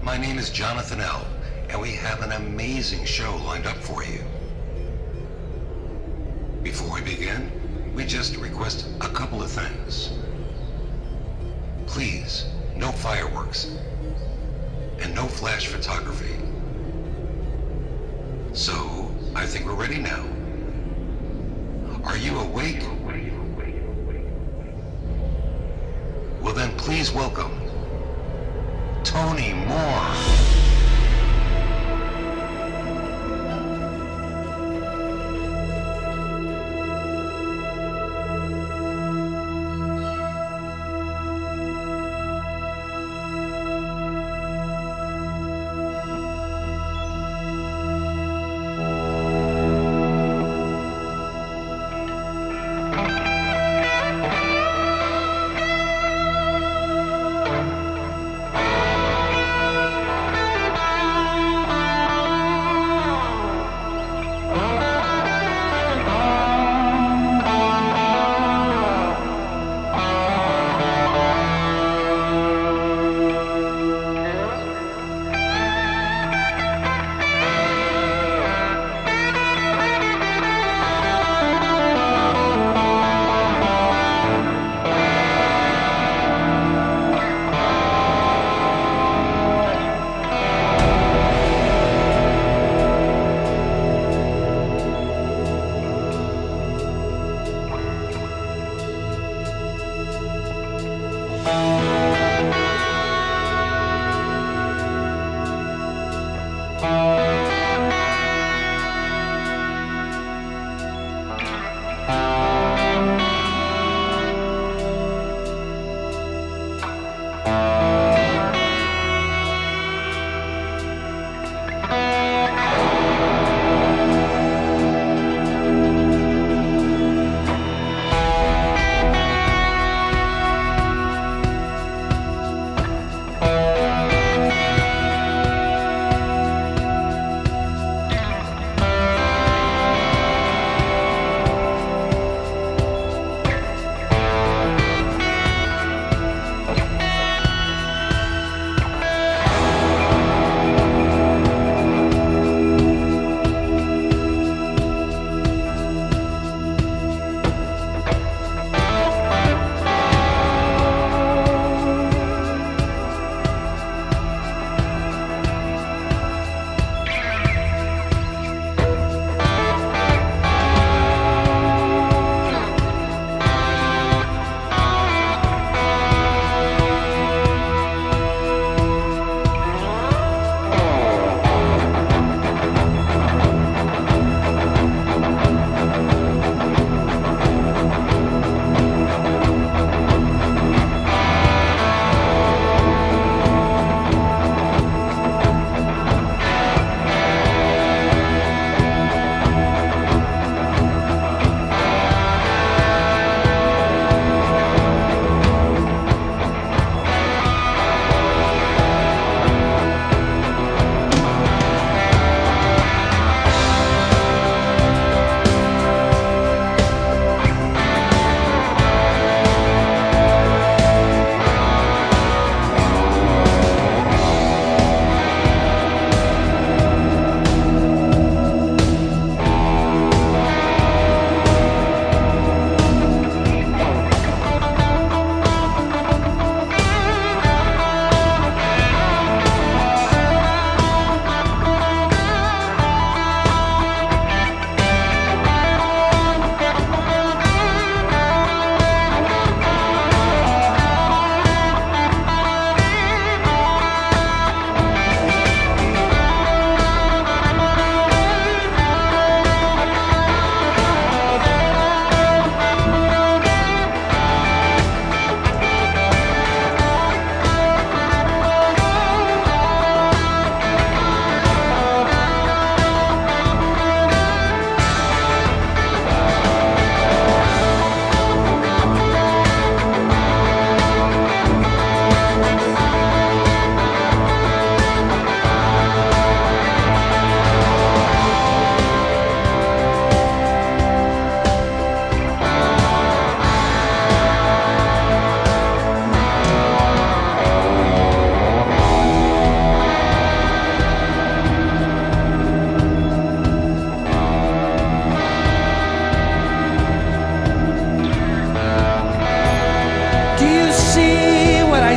My name is Jonathan L., and we have an amazing show lined up for you. Before we begin, we just request a couple of things. Please, no fireworks, and no flash photography. So, I think we're ready now. Are you awake? Well then, please welcome Tony Moore.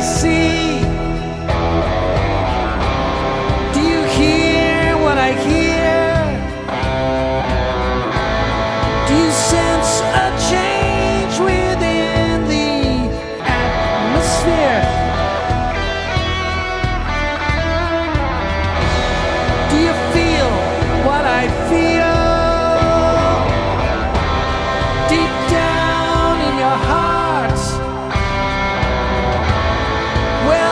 see? Do you hear what I hear? Do you sense a change within the atmosphere? Do you feel what I feel? Deep down in your heart. Well,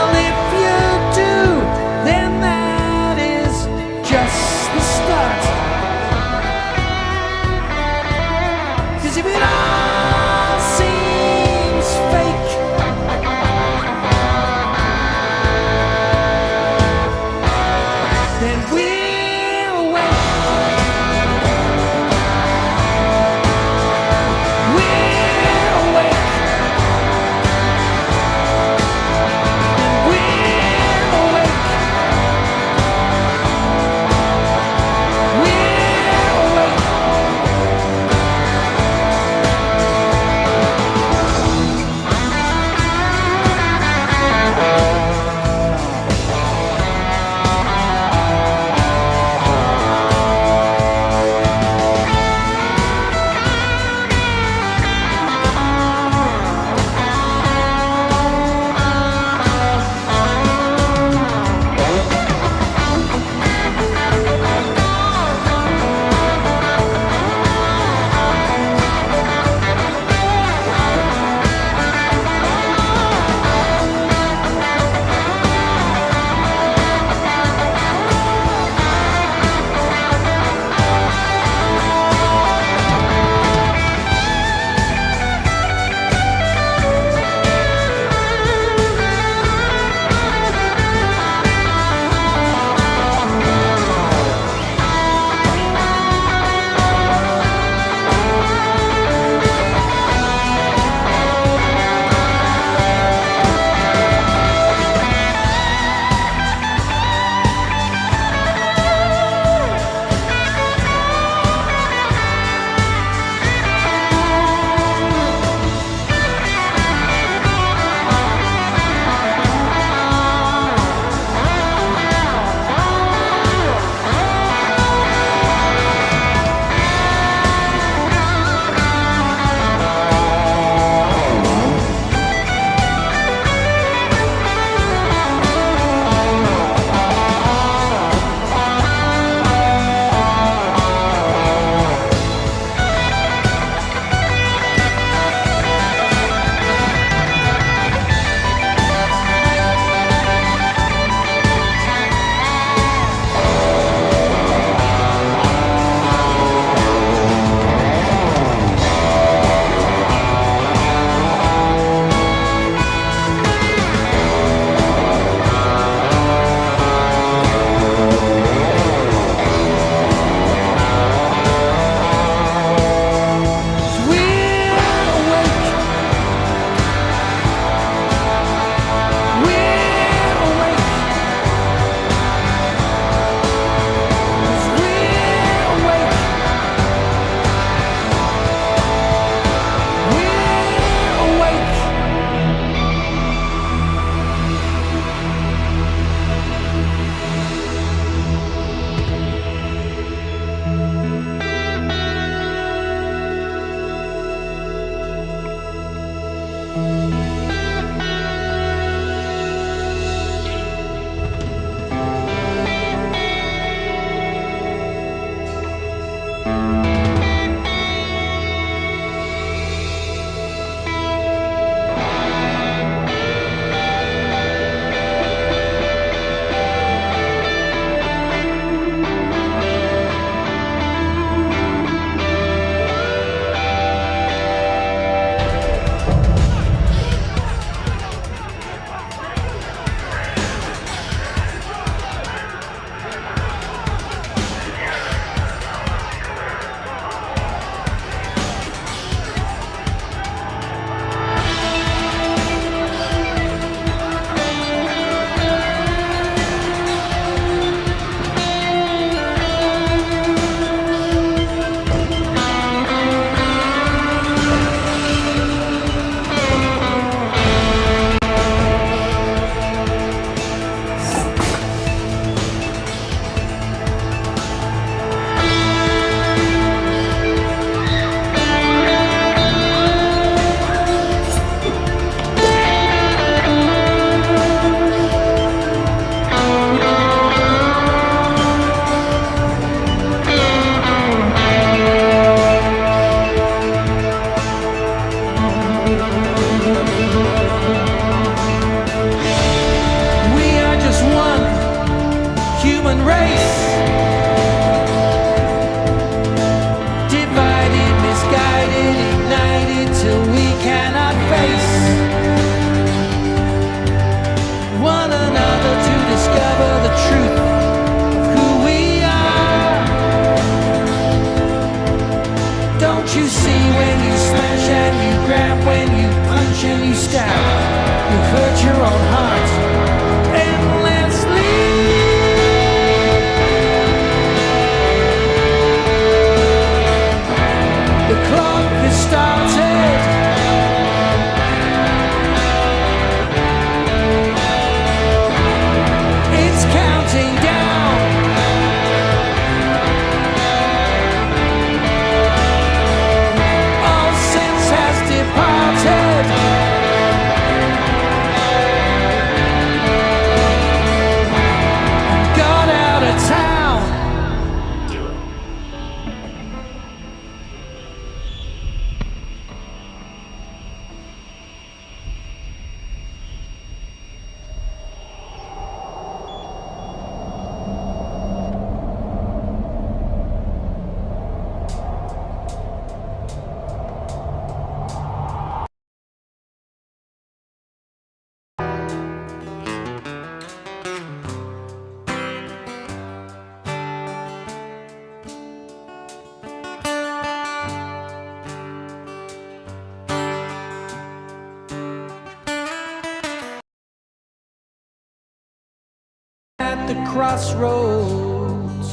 the crossroads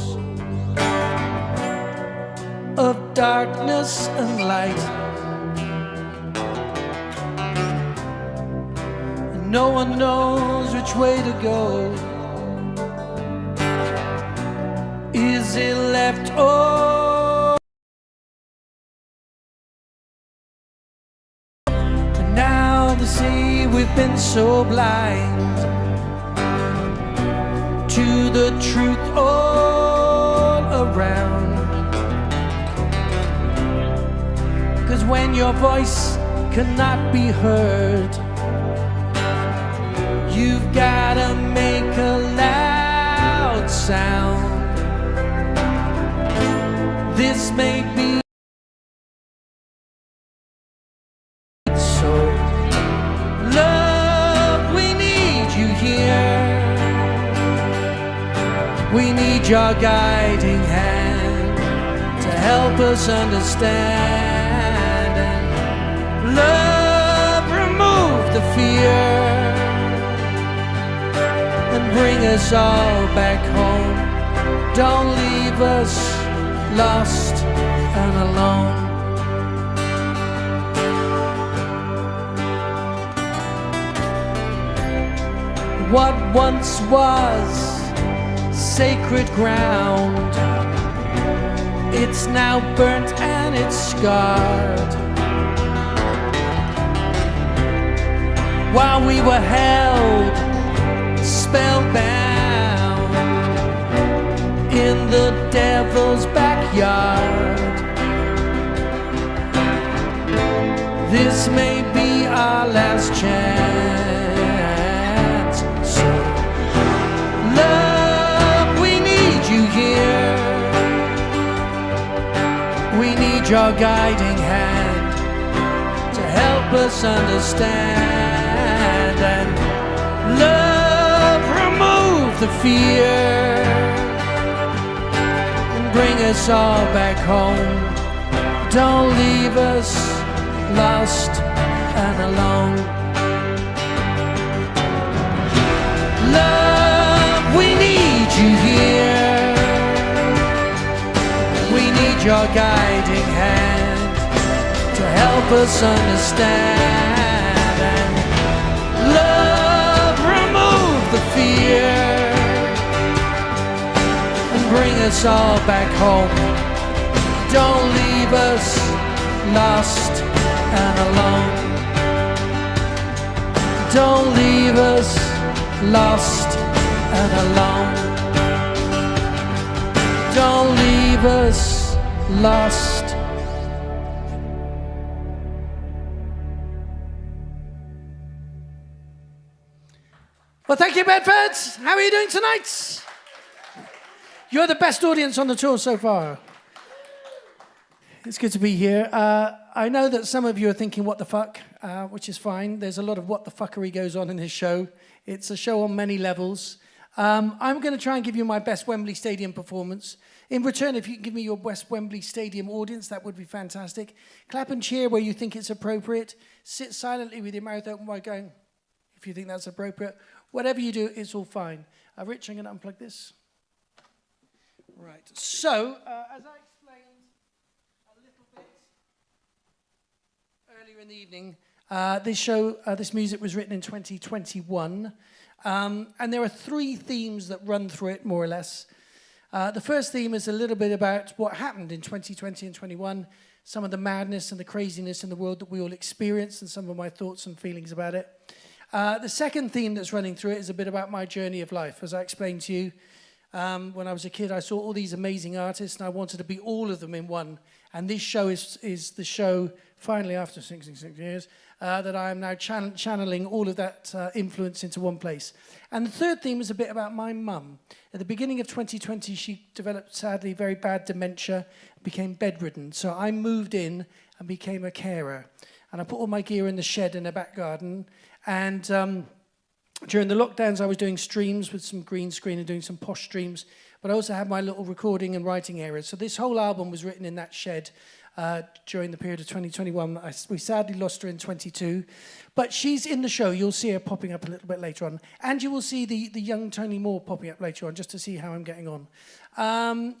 of darkness and light. And no one knows which way to go. Is it left or and now the sea, we've been so blind to the truth all around. 'Cause when your voice cannot be heard, you've gotta make a loud sound. This may be so. Love, we need you here. We need your guiding hand to help us understand. And love, remove the fear and bring us all back home. Don't leave us lost and alone. What once was sacred ground, it's now burnt and it's scarred. While we were held spellbound in the devil's backyard, this may be our last chance. So, love, we need you here. We need your guiding hand to help us understand. And love, remove the fear, bring us all back home. Don't leave us lost and alone. Love, we need you here. We need your guiding hand to help us understand. And love, remove the fear, bring us all back home. Don't leave us lost and alone. Don't leave us lost and alone. Don't leave us lost. Well, thank you, Bedford. How are you doing tonight? You're the best audience on the tour so far. It's good to be here. I know that some of you are thinking, what the fuck, which is fine. There's a lot of what the fuckery goes on in this show. It's a show on many levels. I'm going to try and give you my best Wembley Stadium performance. In return, if you can give me your best Wembley Stadium audience, that would be fantastic. Clap and cheer where you think it's appropriate. Sit silently with your mouth open while going, if you think that's appropriate. Whatever you do, it's all fine. Rich, I'm going to unplug this. Right, so, as I explained a little bit earlier in the evening, this music was written in 2021, and there are 3 themes that run through it, more or less. The first theme is a little bit about what happened in 2020 and 21, some of the madness and the craziness in the world that we all experienced, and some of my thoughts and feelings about it. The second theme that's running through it is a bit about my journey of life. As I explained to you, when I was a kid, I saw all these amazing artists, and I wanted to be all of them in one. And this show is the show, finally, after 66 years, that I am now channeling all of that influence into one place. And the third theme is a bit about my mum. At the beginning of 2020, she developed, sadly, very bad dementia, became bedridden. So I moved in and became a carer. And I put all my gear in the shed in the back garden. And during the lockdowns, I was doing streams with some green screen and doing some posh streams. But I also had my little recording and writing area. So this whole album was written in that shed during the period of 2021. We sadly lost her in 22. But she's in the show. You'll see her popping up a little bit later on. And you will see the young Tony Moore popping up later on, just to see how I'm getting on.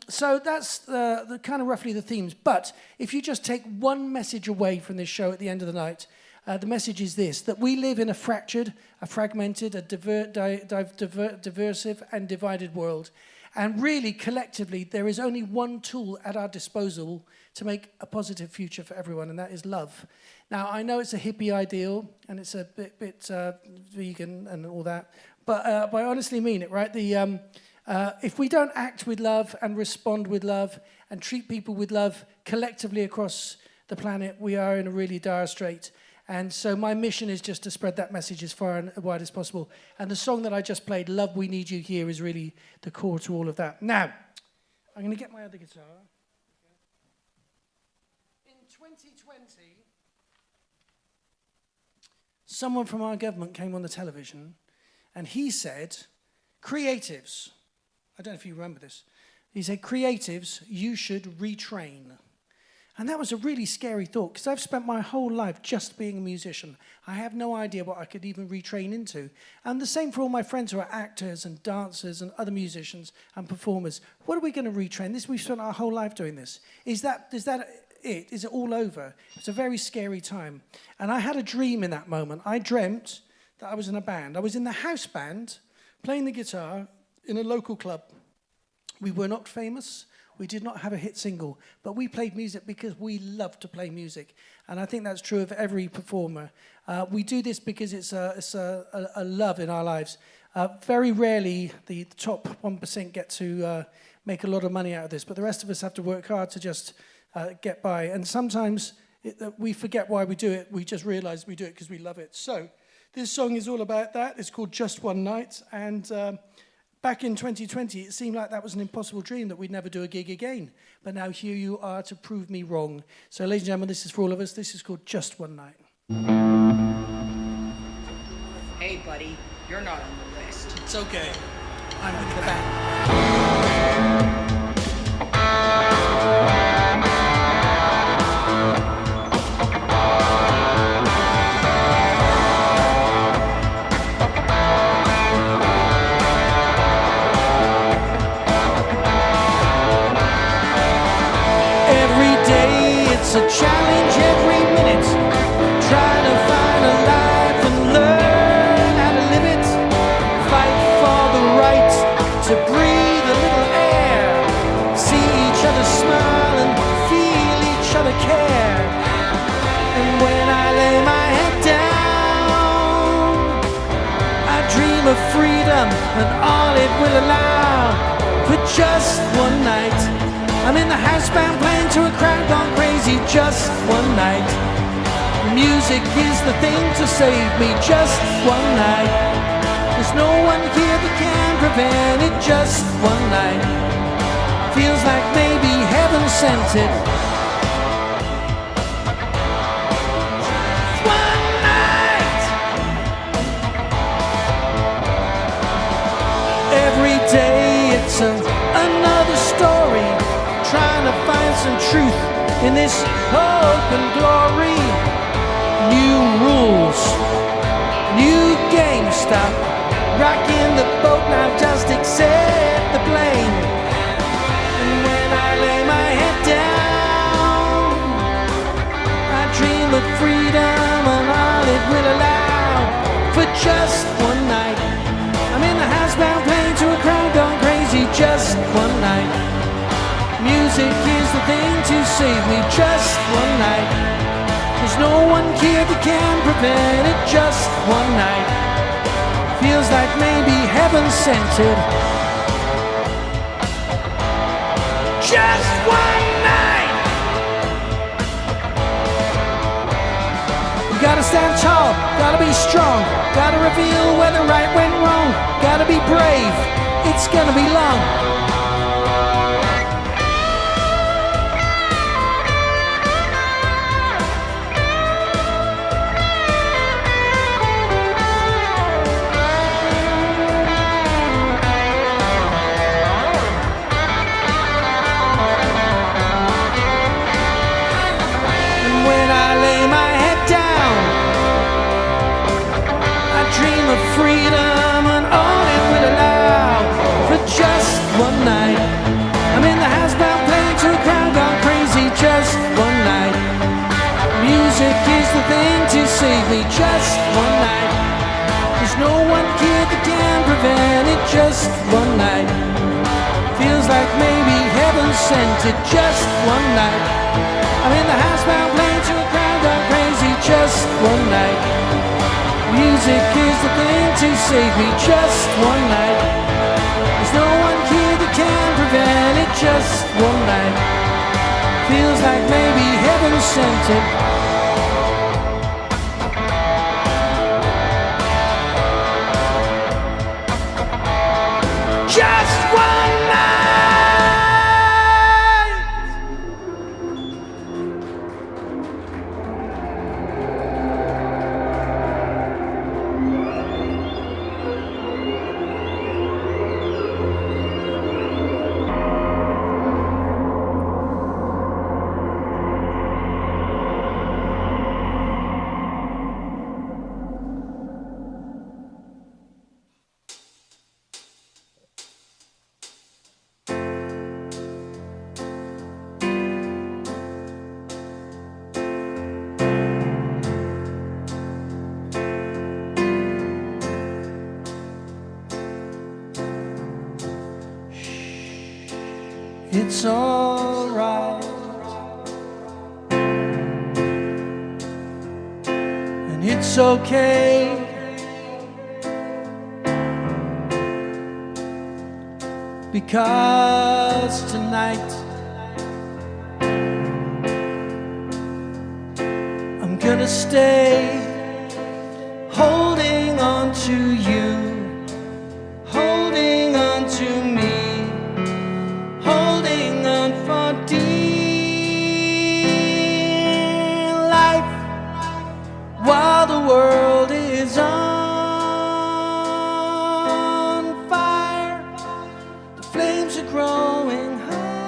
So that's the kind of roughly the themes. But if you just take one message away from this show at the end of the night, the message is this, that we live in a fractured, a fragmented, a diversive and divided world. And really, collectively, there is only one tool at our disposal to make a positive future for everyone, and that is love. Now, I know it's a hippie ideal, and it's a bit vegan and all that, but I honestly mean it, right? If we don't act with love and respond with love and treat people with love collectively across the planet, we are in a really dire strait. And so my mission is just to spread that message as far and wide as possible. And the song that I just played, Love We Need You Here, is really the core to all of that. Now, I'm going to get my other guitar. In 2020, someone from our government came on the television, and he said, creatives, I don't know if you remember this, he said, creatives, you should retrain. And that was a really scary thought, because I've spent my whole life just being a musician. I have no idea what I could even retrain into. And the same for all my friends who are actors and dancers and other musicians and performers. What are we going to retrain? We've spent our whole life doing this. Is that it? Is it all over? It's a very scary time. And I had a dream in that moment. I dreamt that I was in a band. I was in the house band, playing the guitar in a local club. We were not famous. We did not have a hit single, but we played music because we love to play music. And I think that's true of every performer. We do this because it's a love in our lives. Very rarely the top 1% get to make a lot of money out of this, but the rest of us have to work hard to just get by. And sometimes we forget why we do it. We just realize we do it because we love it. So this song is all about that. It's called Just One Night. And back in 2020, it seemed like that was an impossible dream, that we'd never do a gig again. But now here you are to prove me wrong. So, ladies and gentlemen, this is for all of us. This is called Just One Night. Hey, buddy, you're not on the list. It's okay. I'm in the band. It's a challenge every minute, trying to find a life and learn how to live it. Fight for the right to breathe a little air, see each other smile and feel each other care. And when I lay my head down, I dream of freedom and all it will allow. For just one night, I'm in the house band playing to a crowd gone crazy. Just one night, music is the thing to save me. Just one night, there's no one here that can prevent it. Just one night, feels like maybe heaven sent it. One night, every day it's another story, trying to find some truth in this hope and glory. New rules, new game, stop rocking the boat now, just accept the blame. And when I lay my head down, I dream of freedom and all it will allow. For just one night, I'm in the house band playing to a crowd gone crazy. Just one night, music is the thing to save me. Just one night, there's no one here that can prevent it. Just one night, feels like maybe heaven sent it. Just one night. You gotta stand tall, gotta be strong, gotta reveal where the right went wrong, gotta be brave, it's gonna be long. freedom and all it will allow for just one night. I'm in the housebound playing to a crowd gone crazy just one night. Music is the thing to save me just one night. There's no one kid that can prevent it just one night. Feels like maybe heaven sent it just one night. I'm in the housebound playing to a crowd gone crazy just one night. Music is the thing to save me just one night. There's no one kid that can prevent it just one night. Feels like maybe heaven sent it. Just one night. It's all right, and it's okay, because tonight I'm gonna stay holding on to you, holding on to me, holding on for dear life while the world is on fire. The flames are growing higher,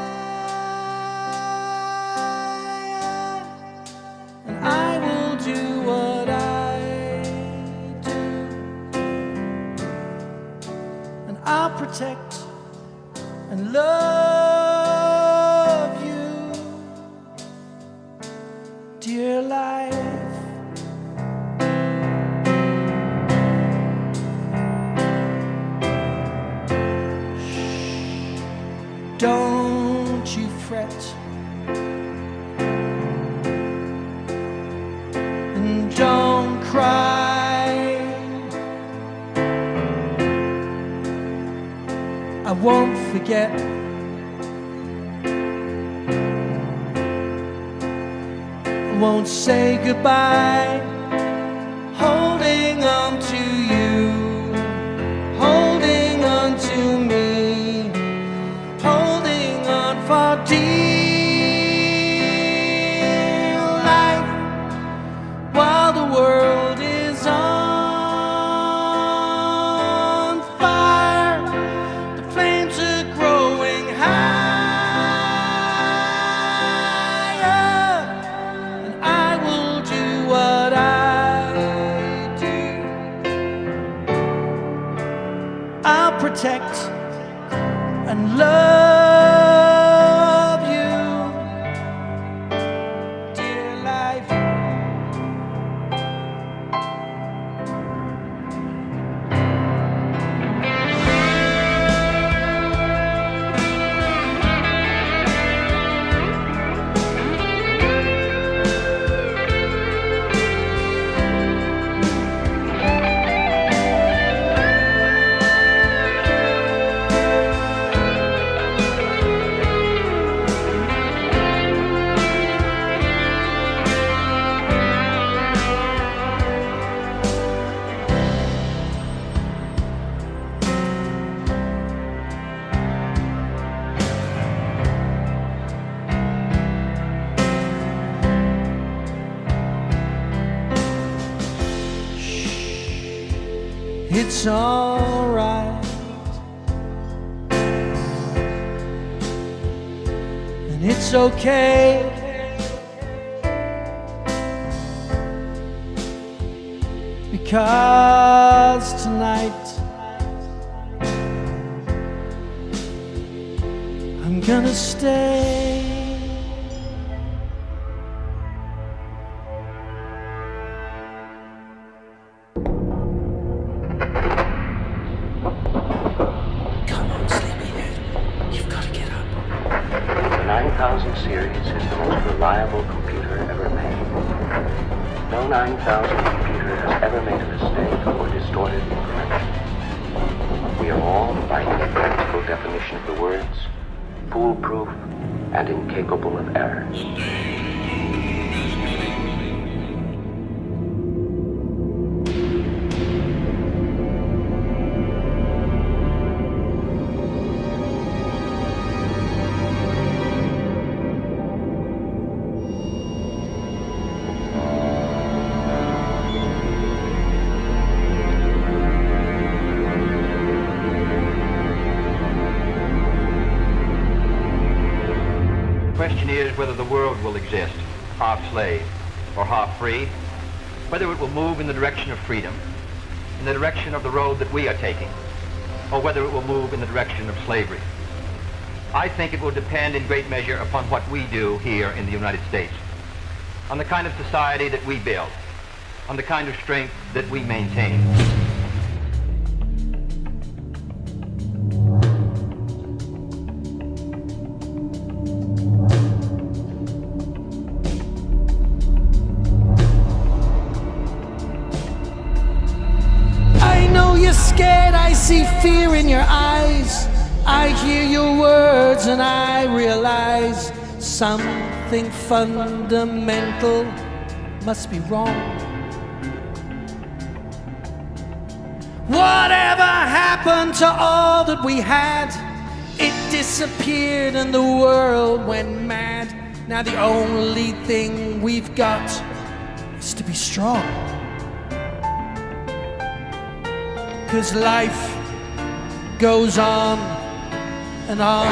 and I will do what I do, and I'll protect and love you, dear life. Don't you fret, and don't cry. I won't forget. I won't say goodbye. Holding on to you, holding on to me, holding on for dear life while the world is on fire. The flames are growing higher, and I will do what I do. I'll protect and love you, dear life. It's all right, and it's okay, 'cause tonight I'm gonna stay. Come on, sleepyhead. You've got to get up. The 9000 series is the most reliable computer ever made. No 9000 computer has ever made a mistake or distorted information. We are all, by any practical definition of the words, foolproof and incapable of error. The question is whether the world will exist, half slave or half free, whether it will move in the direction of freedom, in the direction of the road that we are taking, or whether it will move in the direction of slavery. I think it will depend in great measure upon what we do here in the United States, on the kind of society that we build, on the kind of strength that we maintain. Scared, I see fear in your eyes. I hear your words and I realize something fundamental must be wrong. Whatever happened to all that we had? It disappeared and the world went mad. Now the only thing we've got is to be strong. 'Cause life goes on and on.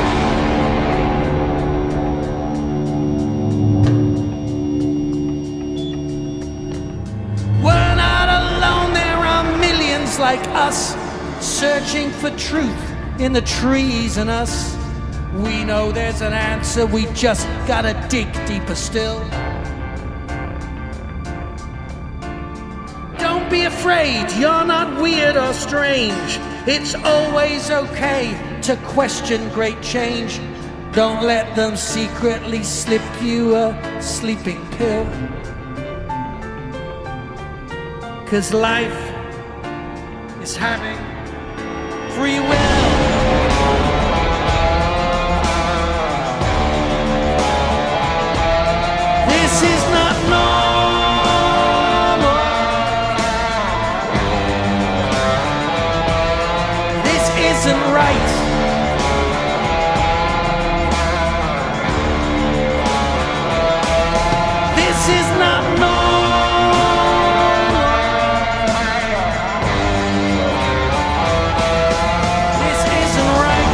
We're not alone, there are millions like us, searching for truth in the trees and us. We know there's an answer, we just gotta dig deeper still. Don't be afraid, you're not weird or strange. It's always okay to question great change. Don't let them secretly slip you a sleeping pill. 'Cause life is having free will. This is not normal. This isn't right. This is not normal. This isn't right.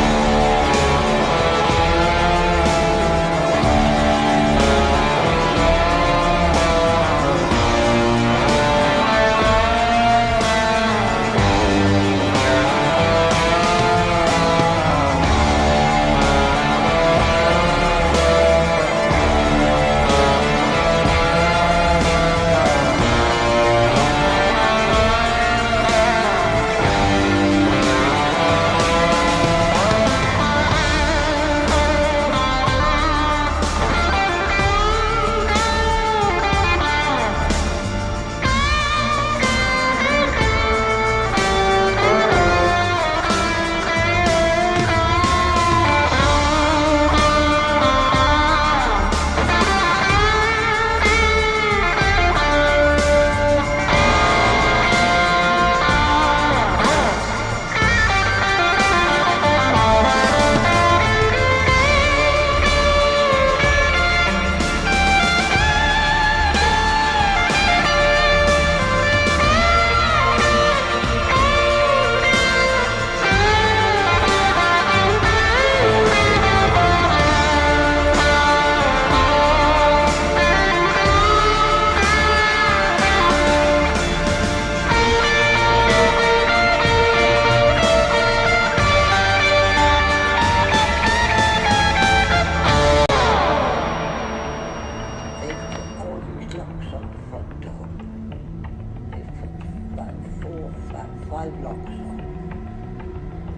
5 locks on.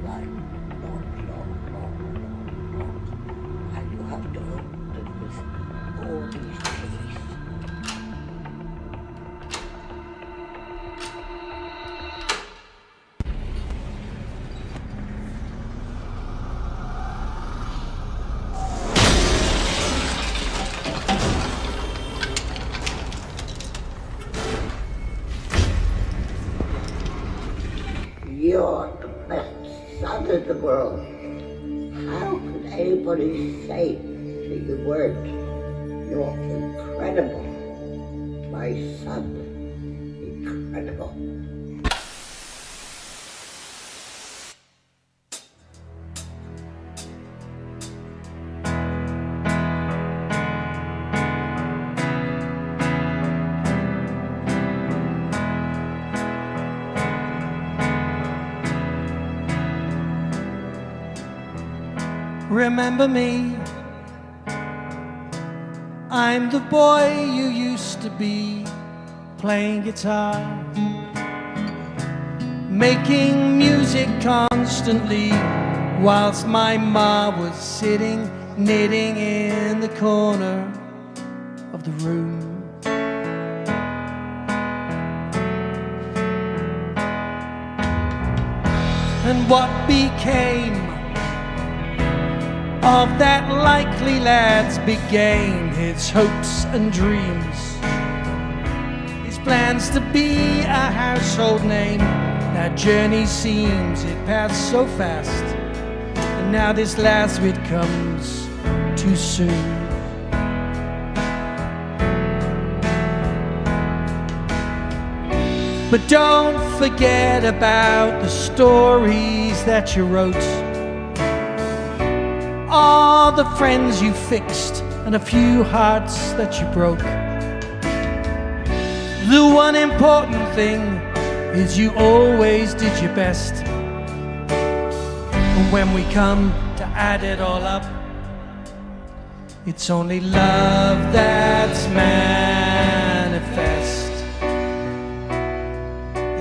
Right, lock. And you have to open them with all these keys. You're the best son in the world. How could anybody say that you weren't? You're incredible. My son, incredible. Remember me, I'm the boy you used to be, playing guitar, making music constantly, whilst my ma was sitting knitting in the corner of the room. And what became of that likely lad's big game, his hopes and dreams, his plans to be a household name. That journey seems it passed so fast, and now this last bit comes too soon. But don't forget about the stories that you wrote, all the friends you fixed, and a few hearts that you broke. The one important thing is you always did your best. And when we come to add it all up, it's only love that's manifest.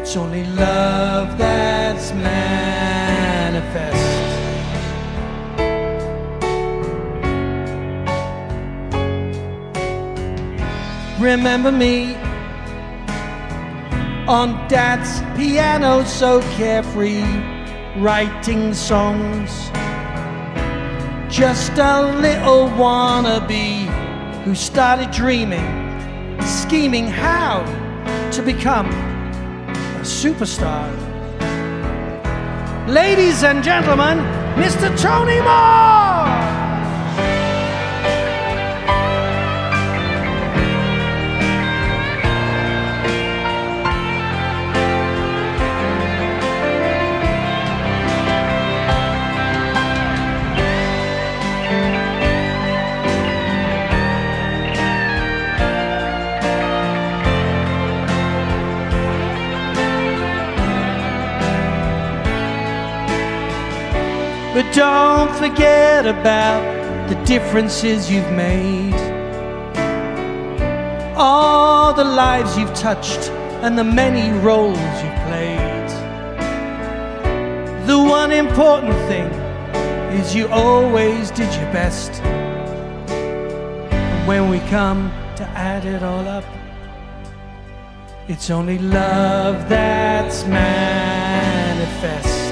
It's only love that's manifest. Remember me on Dad's piano, so carefree, writing songs. Just a little wannabe who started dreaming, scheming how to become a superstar. Ladies and gentlemen, Mr. Tony Moore! But don't forget about the differences you've made, all the lives you've touched and the many roles you've played. The one important thing is you always did your best. And when we come to add it all up, it's only love that's manifest.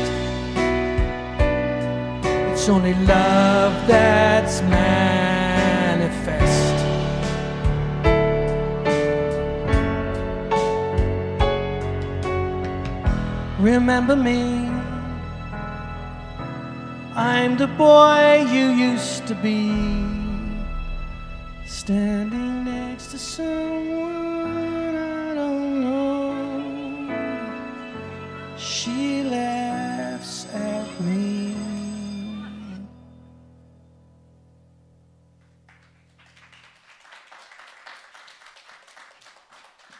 It's only love that's manifest. Remember me, I'm the boy you used to be, standing next to someone I don't know. She laughs at me.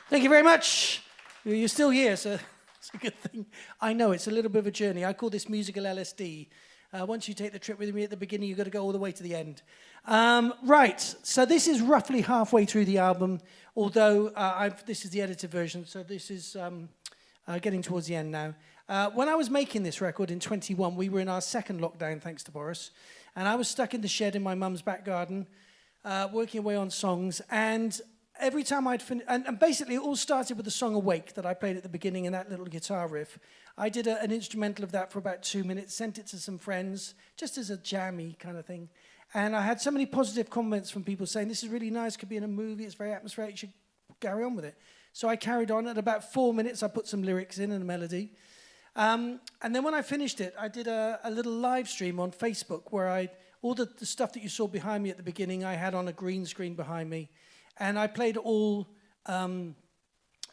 Thank you very much. You're still here, so it's a good thing. I know it's a little bit of a journey. I call this musical LSD. Once you take the trip with me at the beginning, you've got to go all the way to the end. Right, so this is roughly halfway through the album, although this is the edited version, so this is getting towards the end now. When I was making this record in 21, we were in our second lockdown, thanks to Boris, and I was stuck in the shed in my mum's back garden, working away on songs, and every time I'd finish, and basically it all started with the song Awake that I played at the beginning and that little guitar riff. I did an instrumental of that for about 2 minutes, sent it to some friends, just as a jammy kind of thing. And I had so many positive comments from people saying, this is really nice, could be in a movie, it's very atmospheric, you should carry on with it. So I carried on. At about 4 minutes, I put some lyrics in and a melody. And then when I finished it, I did a little live stream on Facebook where all the stuff that you saw behind me at the beginning, I had on a green screen behind me. And I played it all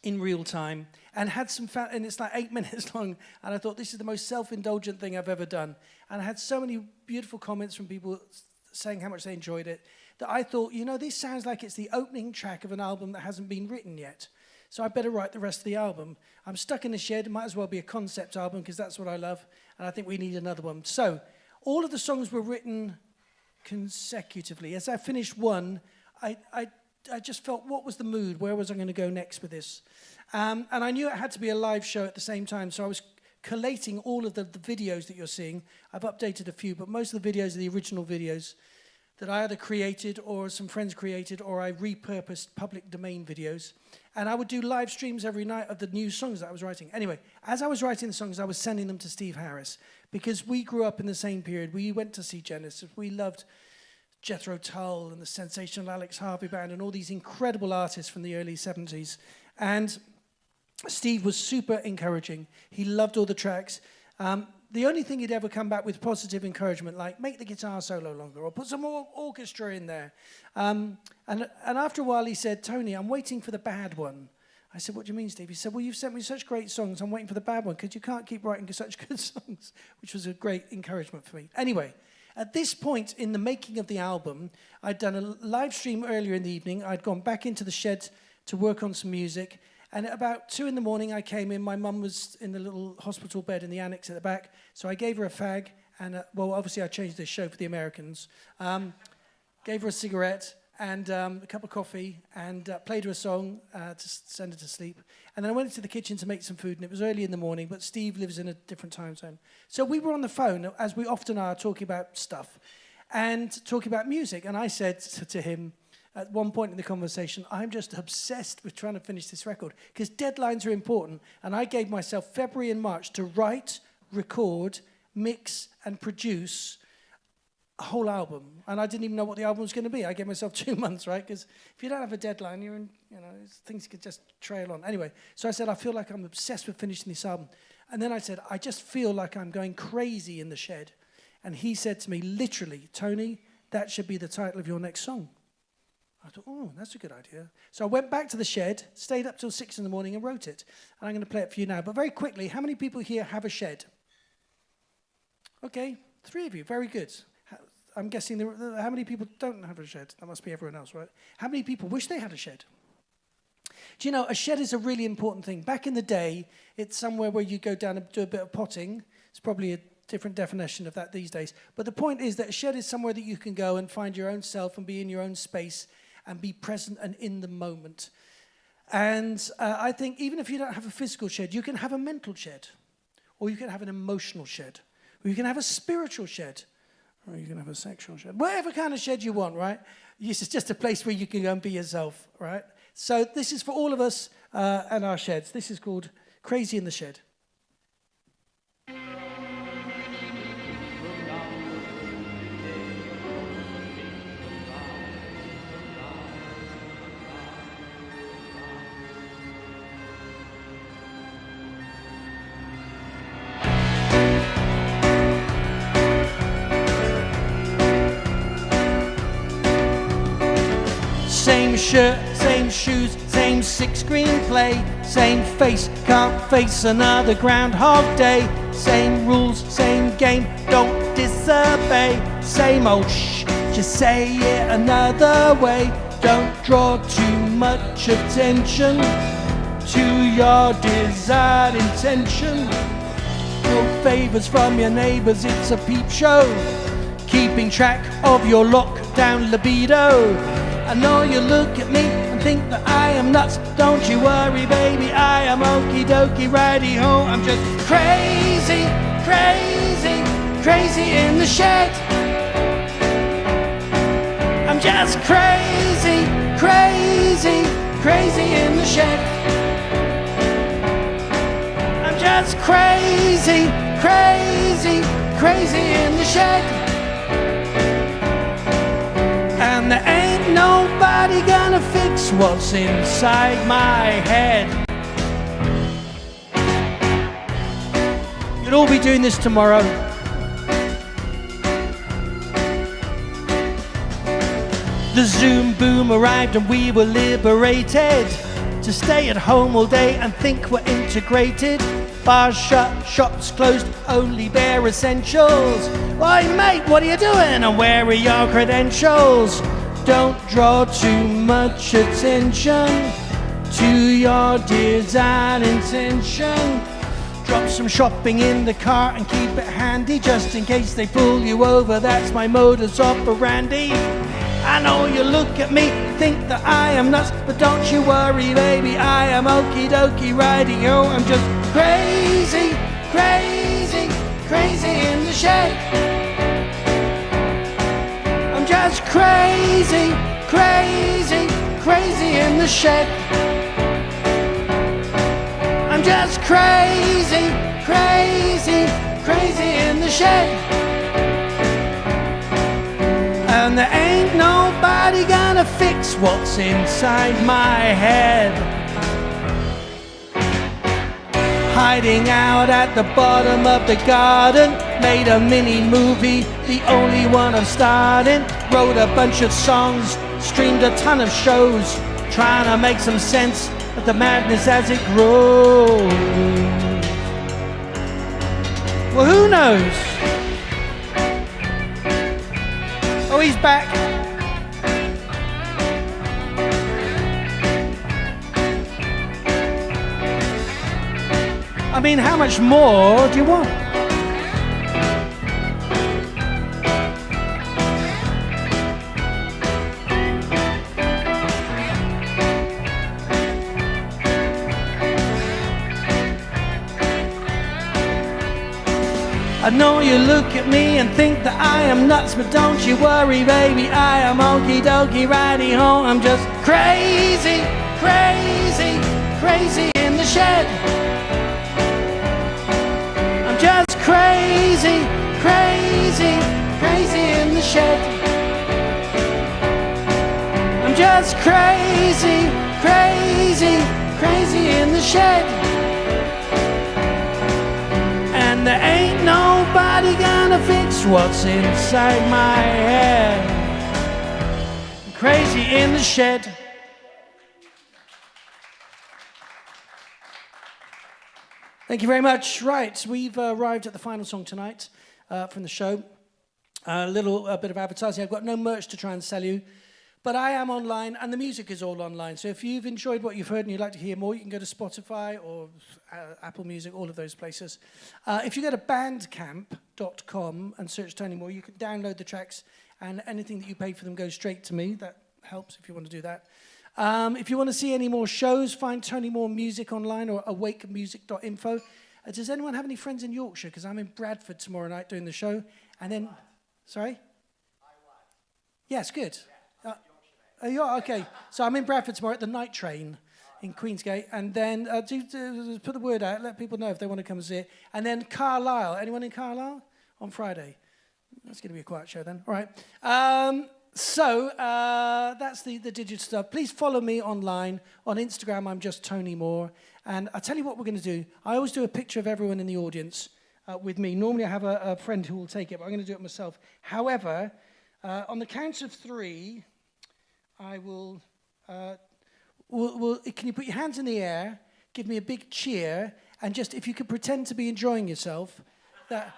in real time and had some fun, and it's like 8 minutes long. And I thought, this is the most self-indulgent thing I've ever done. And I had so many beautiful comments from people saying how much they enjoyed it that I thought, you know, this sounds like it's the opening track of an album that hasn't been written yet. So I better write the rest of the album. I'm stuck in the shed. It might as well be a concept album because that's what I love. And I think we need another one. So all of the songs were written consecutively. As I finished one, I just felt, what was the mood? Where was I going to go next with this? And I knew it had to be a live show at the same time. So I was collating all of the videos that you're seeing. I've updated a few, but most of the videos are the original videos that I either created or some friends created, or I repurposed public domain videos. And I would do live streams every night of the new songs that I was writing. Anyway, as I was writing the songs, I was sending them to Steve Harris, because we grew up in the same period. We went to see Genesis. We loved Jethro Tull and the sensational Alex Harvey Band and all these incredible artists from the early 70s. And Steve was super encouraging. He loved all the tracks. The only thing he'd ever come back with positive encouragement, like make the guitar solo longer or put some more orchestra in there. And after a while he said, Tony, I'm waiting for the bad one. I said, what do you mean, Steve? He said, well, you've sent me such great songs. I'm waiting for the bad one because you can't keep writing such good songs, which was a great encouragement for me. Anyway, at this point in the making of the album, I'd done a live stream earlier in the evening. I'd gone back into the shed to work on some music. And at about 2 in the morning, I came in. My mum was in the little hospital bed in the annex at the back. So I gave her a fag. And, well, obviously I changed the show for the Americans. Gave her a cigarette and a cup of coffee and played her a song to send her to sleep. And then I went into the kitchen to make some food. And it was early in the morning, but Steve lives in a different time zone. So we were on the phone, as we often are, talking about stuff and talking about music. And I said to him, at one point in the conversation, I'm just obsessed with trying to finish this record because deadlines are important. And I gave myself February and March to write, record, mix, and produce a whole album. And I didn't even know what the album was going to be. I gave myself 2 months, right? Because if you don't have a deadline, you're in, things could just trail on. Anyway, so I said, I feel like I'm obsessed with finishing this album. And then I said, I just feel like I'm going crazy in the shed. And he said to me, literally, Tony, that should be the title of your next song. I thought, oh, that's a good idea. So I went back to the shed, stayed up till 6 in the morning and wrote it. And I'm going to play it for you now. But very quickly, how many people here have a shed? Okay, 3 of you. Very good. I'm guessing how many people don't have a shed? That must be everyone else, right? How many people wish they had a shed? Do you know, a shed is a really important thing. Back in the day, it's somewhere where you go down and do a bit of potting. It's probably a different definition of that these days. But the point is that a shed is somewhere that you can go and find your own self and be in your own space and be present and in the moment. And I think even if you don't have a physical shed, you can have a mental shed, or you can have an emotional shed, or you can have a spiritual shed, or you can have a sexual shed. Whatever kind of shed you want, right? It's just a place where you can go and be yourself, right? So this is for all of us and our sheds. This is called Crazy in the Shed. Same shirt, same shoes, same 6 screenplay, same face, can't face another Groundhog Day. Same rules, same game, don't disobey. Same old shh, just say it another way. Don't draw too much attention to your desired intention. No favors from your neighbors, it's a peep show. Keeping track of your lockdown libido. I know you look at me and and think that I am nuts. Don't you worry, baby, I am okie dokie, righty ho. I'm just crazy, crazy, crazy in the shed. I'm just crazy, crazy, crazy in the shed. I'm just crazy, crazy, crazy in the shed. And there ain't nobody gonna fix what's inside my head. You'll all be doing this tomorrow. The Zoom boom arrived and we were liberated to stay at home all day and think we're integrated. Bars shut, shops closed, only bare essentials. Oi mate, what are you doing and where are your credentials? Don't draw too much attention to your design intention. Drop some shopping in the car and keep it handy just in case they pull you over. That's my modus operandi. I know you look at me, think that I am nuts, but don't you worry, baby, I am okie dokie, righty ho. I'm just crazy, crazy, crazy in the shed. I'm just crazy, crazy, crazy in the shed. I'm just crazy, crazy, crazy in the shed. And there ain't nobody gonna fix what's inside my head. Hiding out at the bottom of the garden, made a mini movie, the only one I'm starting. Wrote a bunch of songs, streamed a ton of shows, trying to make some sense of the madness as it grows. Well, who knows? Oh, he's back. I mean, how much more do you want? I know you look at me and think that I am nuts, but don't you worry, baby, I am okie dokie, righty ho. I'm just crazy, crazy, crazy in the shed. I'm just crazy, crazy, crazy in the shed. I'm just crazy, crazy, crazy in the shed. And there ain't nobody gonna fix what's inside my head. I'm crazy in the shed. Thank you very much. Right, we've arrived at the final song tonight from the show. A little bit of advertising. I've got no merch to try and sell you, but I am online and the music is all online. So if you've enjoyed what you've heard and you'd like to hear more, you can go to Spotify or Apple Music, all of those places. If you go to bandcamp.com and search Tony Moore, you can download the tracks and anything that you paid for them goes straight to me. That helps if you want to do that. If you want to see any more shows, find Tony Moore Music online or awakemusic.info. Does anyone have any friends in Yorkshire? Because I'm in Bedford tomorrow night doing the show. And then, sorry? Yes, good. Yeah, okay. So I'm in Bradford tomorrow at the night train in Queensgate, and then do put the word out, let people know if they want to come and see it. And then Carlisle. Anyone in Carlisle? On Friday. That's going to be a quiet show then. All right. So that's the digital stuff. Please follow me online. On Instagram, I'm just Tony Moore. And I'll tell you what we're going to do. I always do a picture of everyone in the audience with me. Normally I have a friend who will take it, but I'm going to do it myself. However, on the count of 3... I will, can you put your hands in the air, give me a big cheer, and just, if you could pretend to be enjoying yourself, that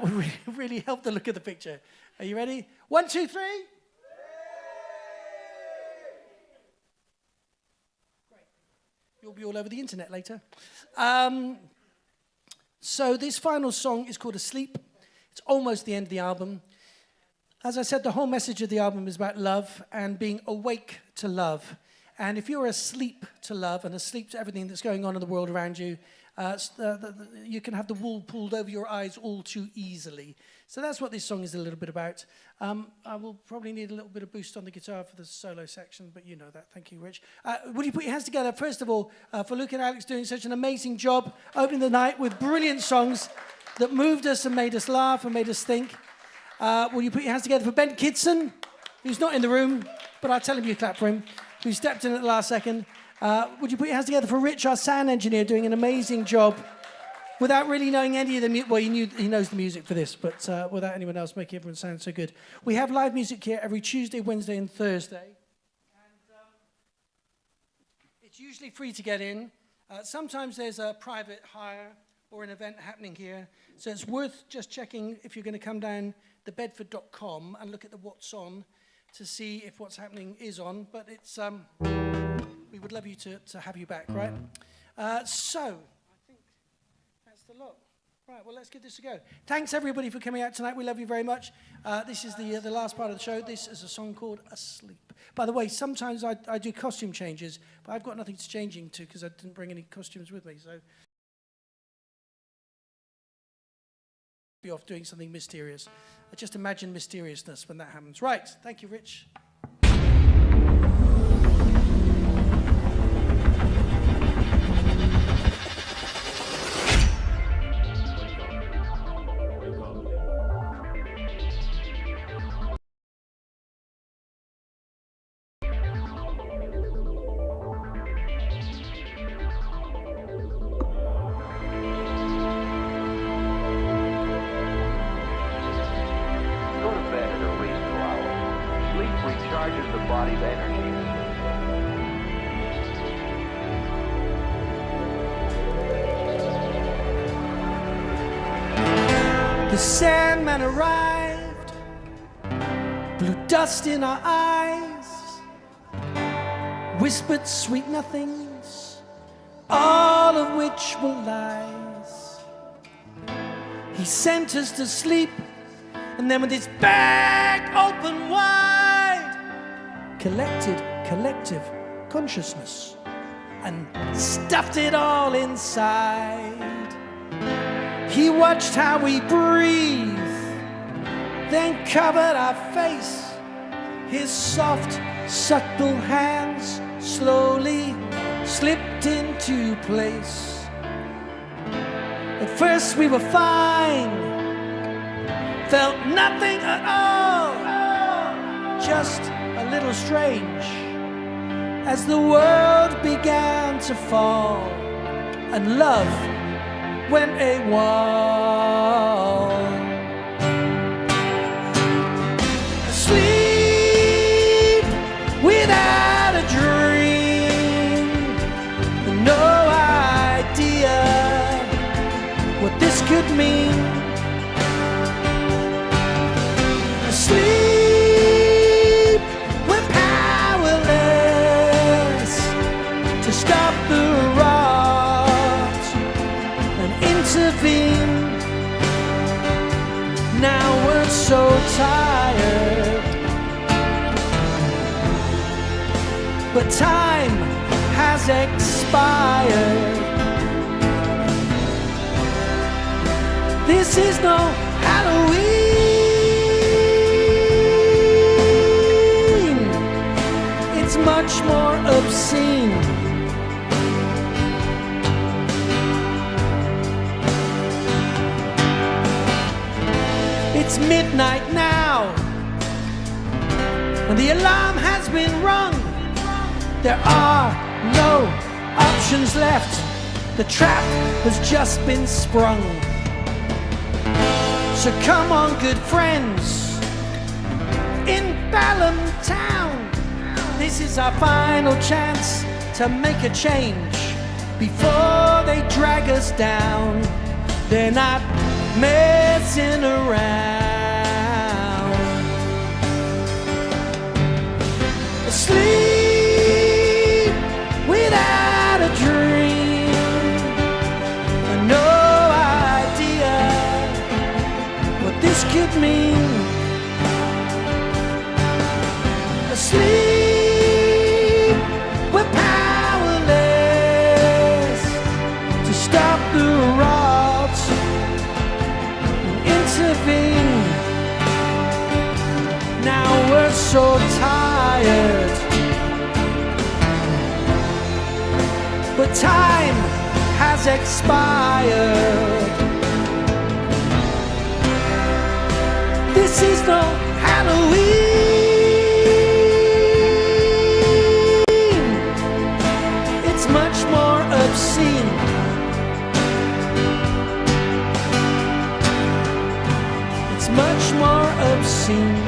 would really help the look of the picture. Are you ready? 1, 2, 3. Great. You'll be all over the internet later. So this final song is called Asleep. It's almost the end of the album. As I said, the whole message of the album is about love and being awake to love. And if you're asleep to love and asleep to everything that's going on in the world around you, you can have the wool pulled over your eyes all too easily. So that's what this song is a little bit about. I will probably need a little bit of boost on the guitar for the solo section, but you know that. Thank you, Rich. Would you put your hands together, first of all, for Luke and Alex doing such an amazing job opening the night with brilliant songs that moved us and made us laugh and made us think. Will you put your hands together for Ben Kidson, who's not in the room, but I'll tell him you clap for him, who stepped in at the last second. Would you put your hands together for Rich, our sound engineer, doing an amazing job without really knowing any of the music. Well, he knows the music for this, but without anyone else making everyone sound so good. We have live music here every Tuesday, Wednesday, and Thursday. And it's usually free to get in. Sometimes there's a private hire or an event happening here. So it's worth just checking if you're going to come down the bedford.com and look at the what's on to see if what's happening is on. But it's we would love you to have you back, right? So I think that's the lot. Right, well, let's give this a go. Thanks, everybody, for coming out tonight. We love you very much. This is the last part of the show. This is a song called Asleep. By the way, sometimes I do costume changes, but I've got nothing to change into because I didn't bring any costumes with me. So be off doing something mysterious. I just imagine mysteriousness when that happens. Right, thank you, Rich. Recharges the body's energy. The Sandman arrived, blew dust in our eyes, whispered sweet nothings, all of which were lies. He sent us to sleep, and then with his bag open wide, collected collective consciousness and stuffed it all inside. He watched how we breathe, then covered our face. His soft, subtle hands slowly slipped into place. At first we were fine, felt nothing at all, just a little strange as the world began to fall and love went AWOL. Asleep without a dream, no idea what this could mean. Asleep, we're powerless to stop the rot and intervene. Now we're so tired, but time has expired. This is no Halloween, it's much more obscene. It's midnight now, and the alarm has been rung. There are no options left. The trap has just been sprung. So come on, good friends, in Balham Town. This is our final chance to make a change before they drag us down. They're not messing around. Asleep without a dream, no idea what this could mean. Asleep so tired. But time has expired. This is no Halloween. It's much more obscene. It's much more obscene.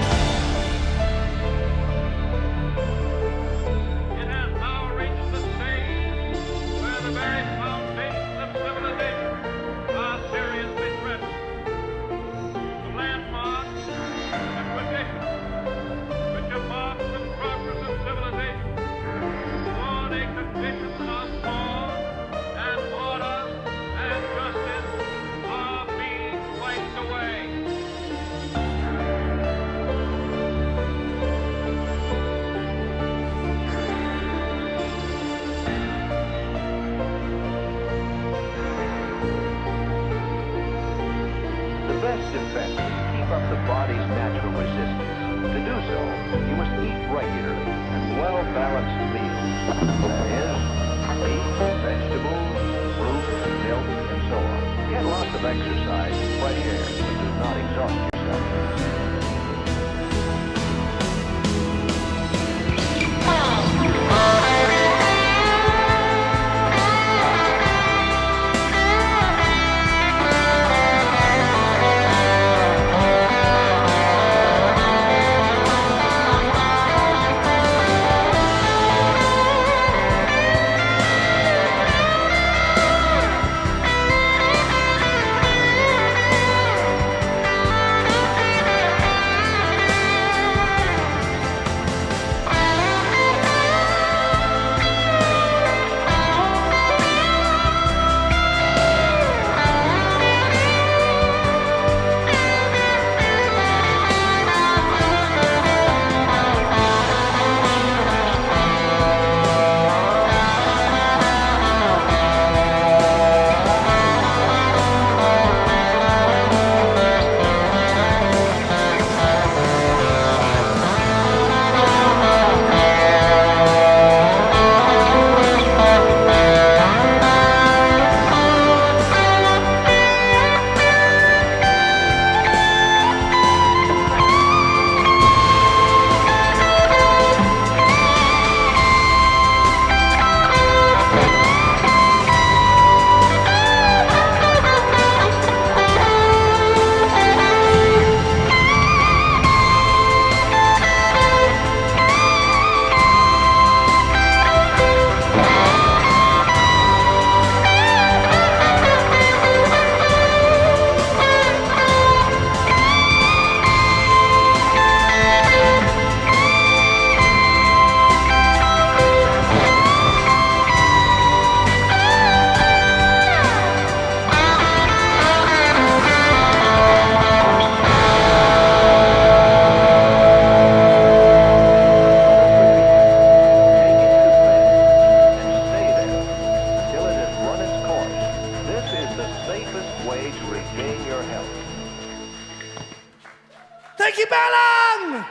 Thank you, Bellum!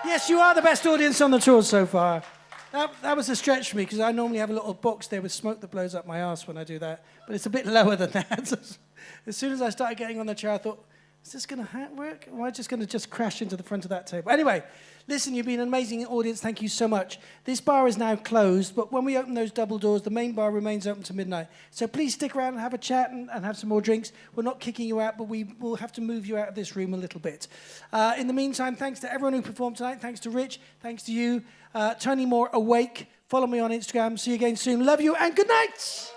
Yes, you are the best audience on the tour so far. That was a stretch for me, because I normally have a little box there with smoke that blows up my arse when I do that. But it's a bit lower than that. As soon as I started getting on the chair, I thought, is this going to work? Or am I just going to just crash into the front of that table? Anyway, listen, you've been an amazing audience. Thank you so much. This bar is now closed, but when we open those double doors, the main bar remains open to midnight. So please stick around and have a chat and have some more drinks. We're not kicking you out, but we will have to move you out of this room a little bit. In the meantime, thanks to everyone who performed tonight. Thanks to Rich. Thanks to you. Tony Moore, Awake. Follow me on Instagram. See you again soon. Love you and good night.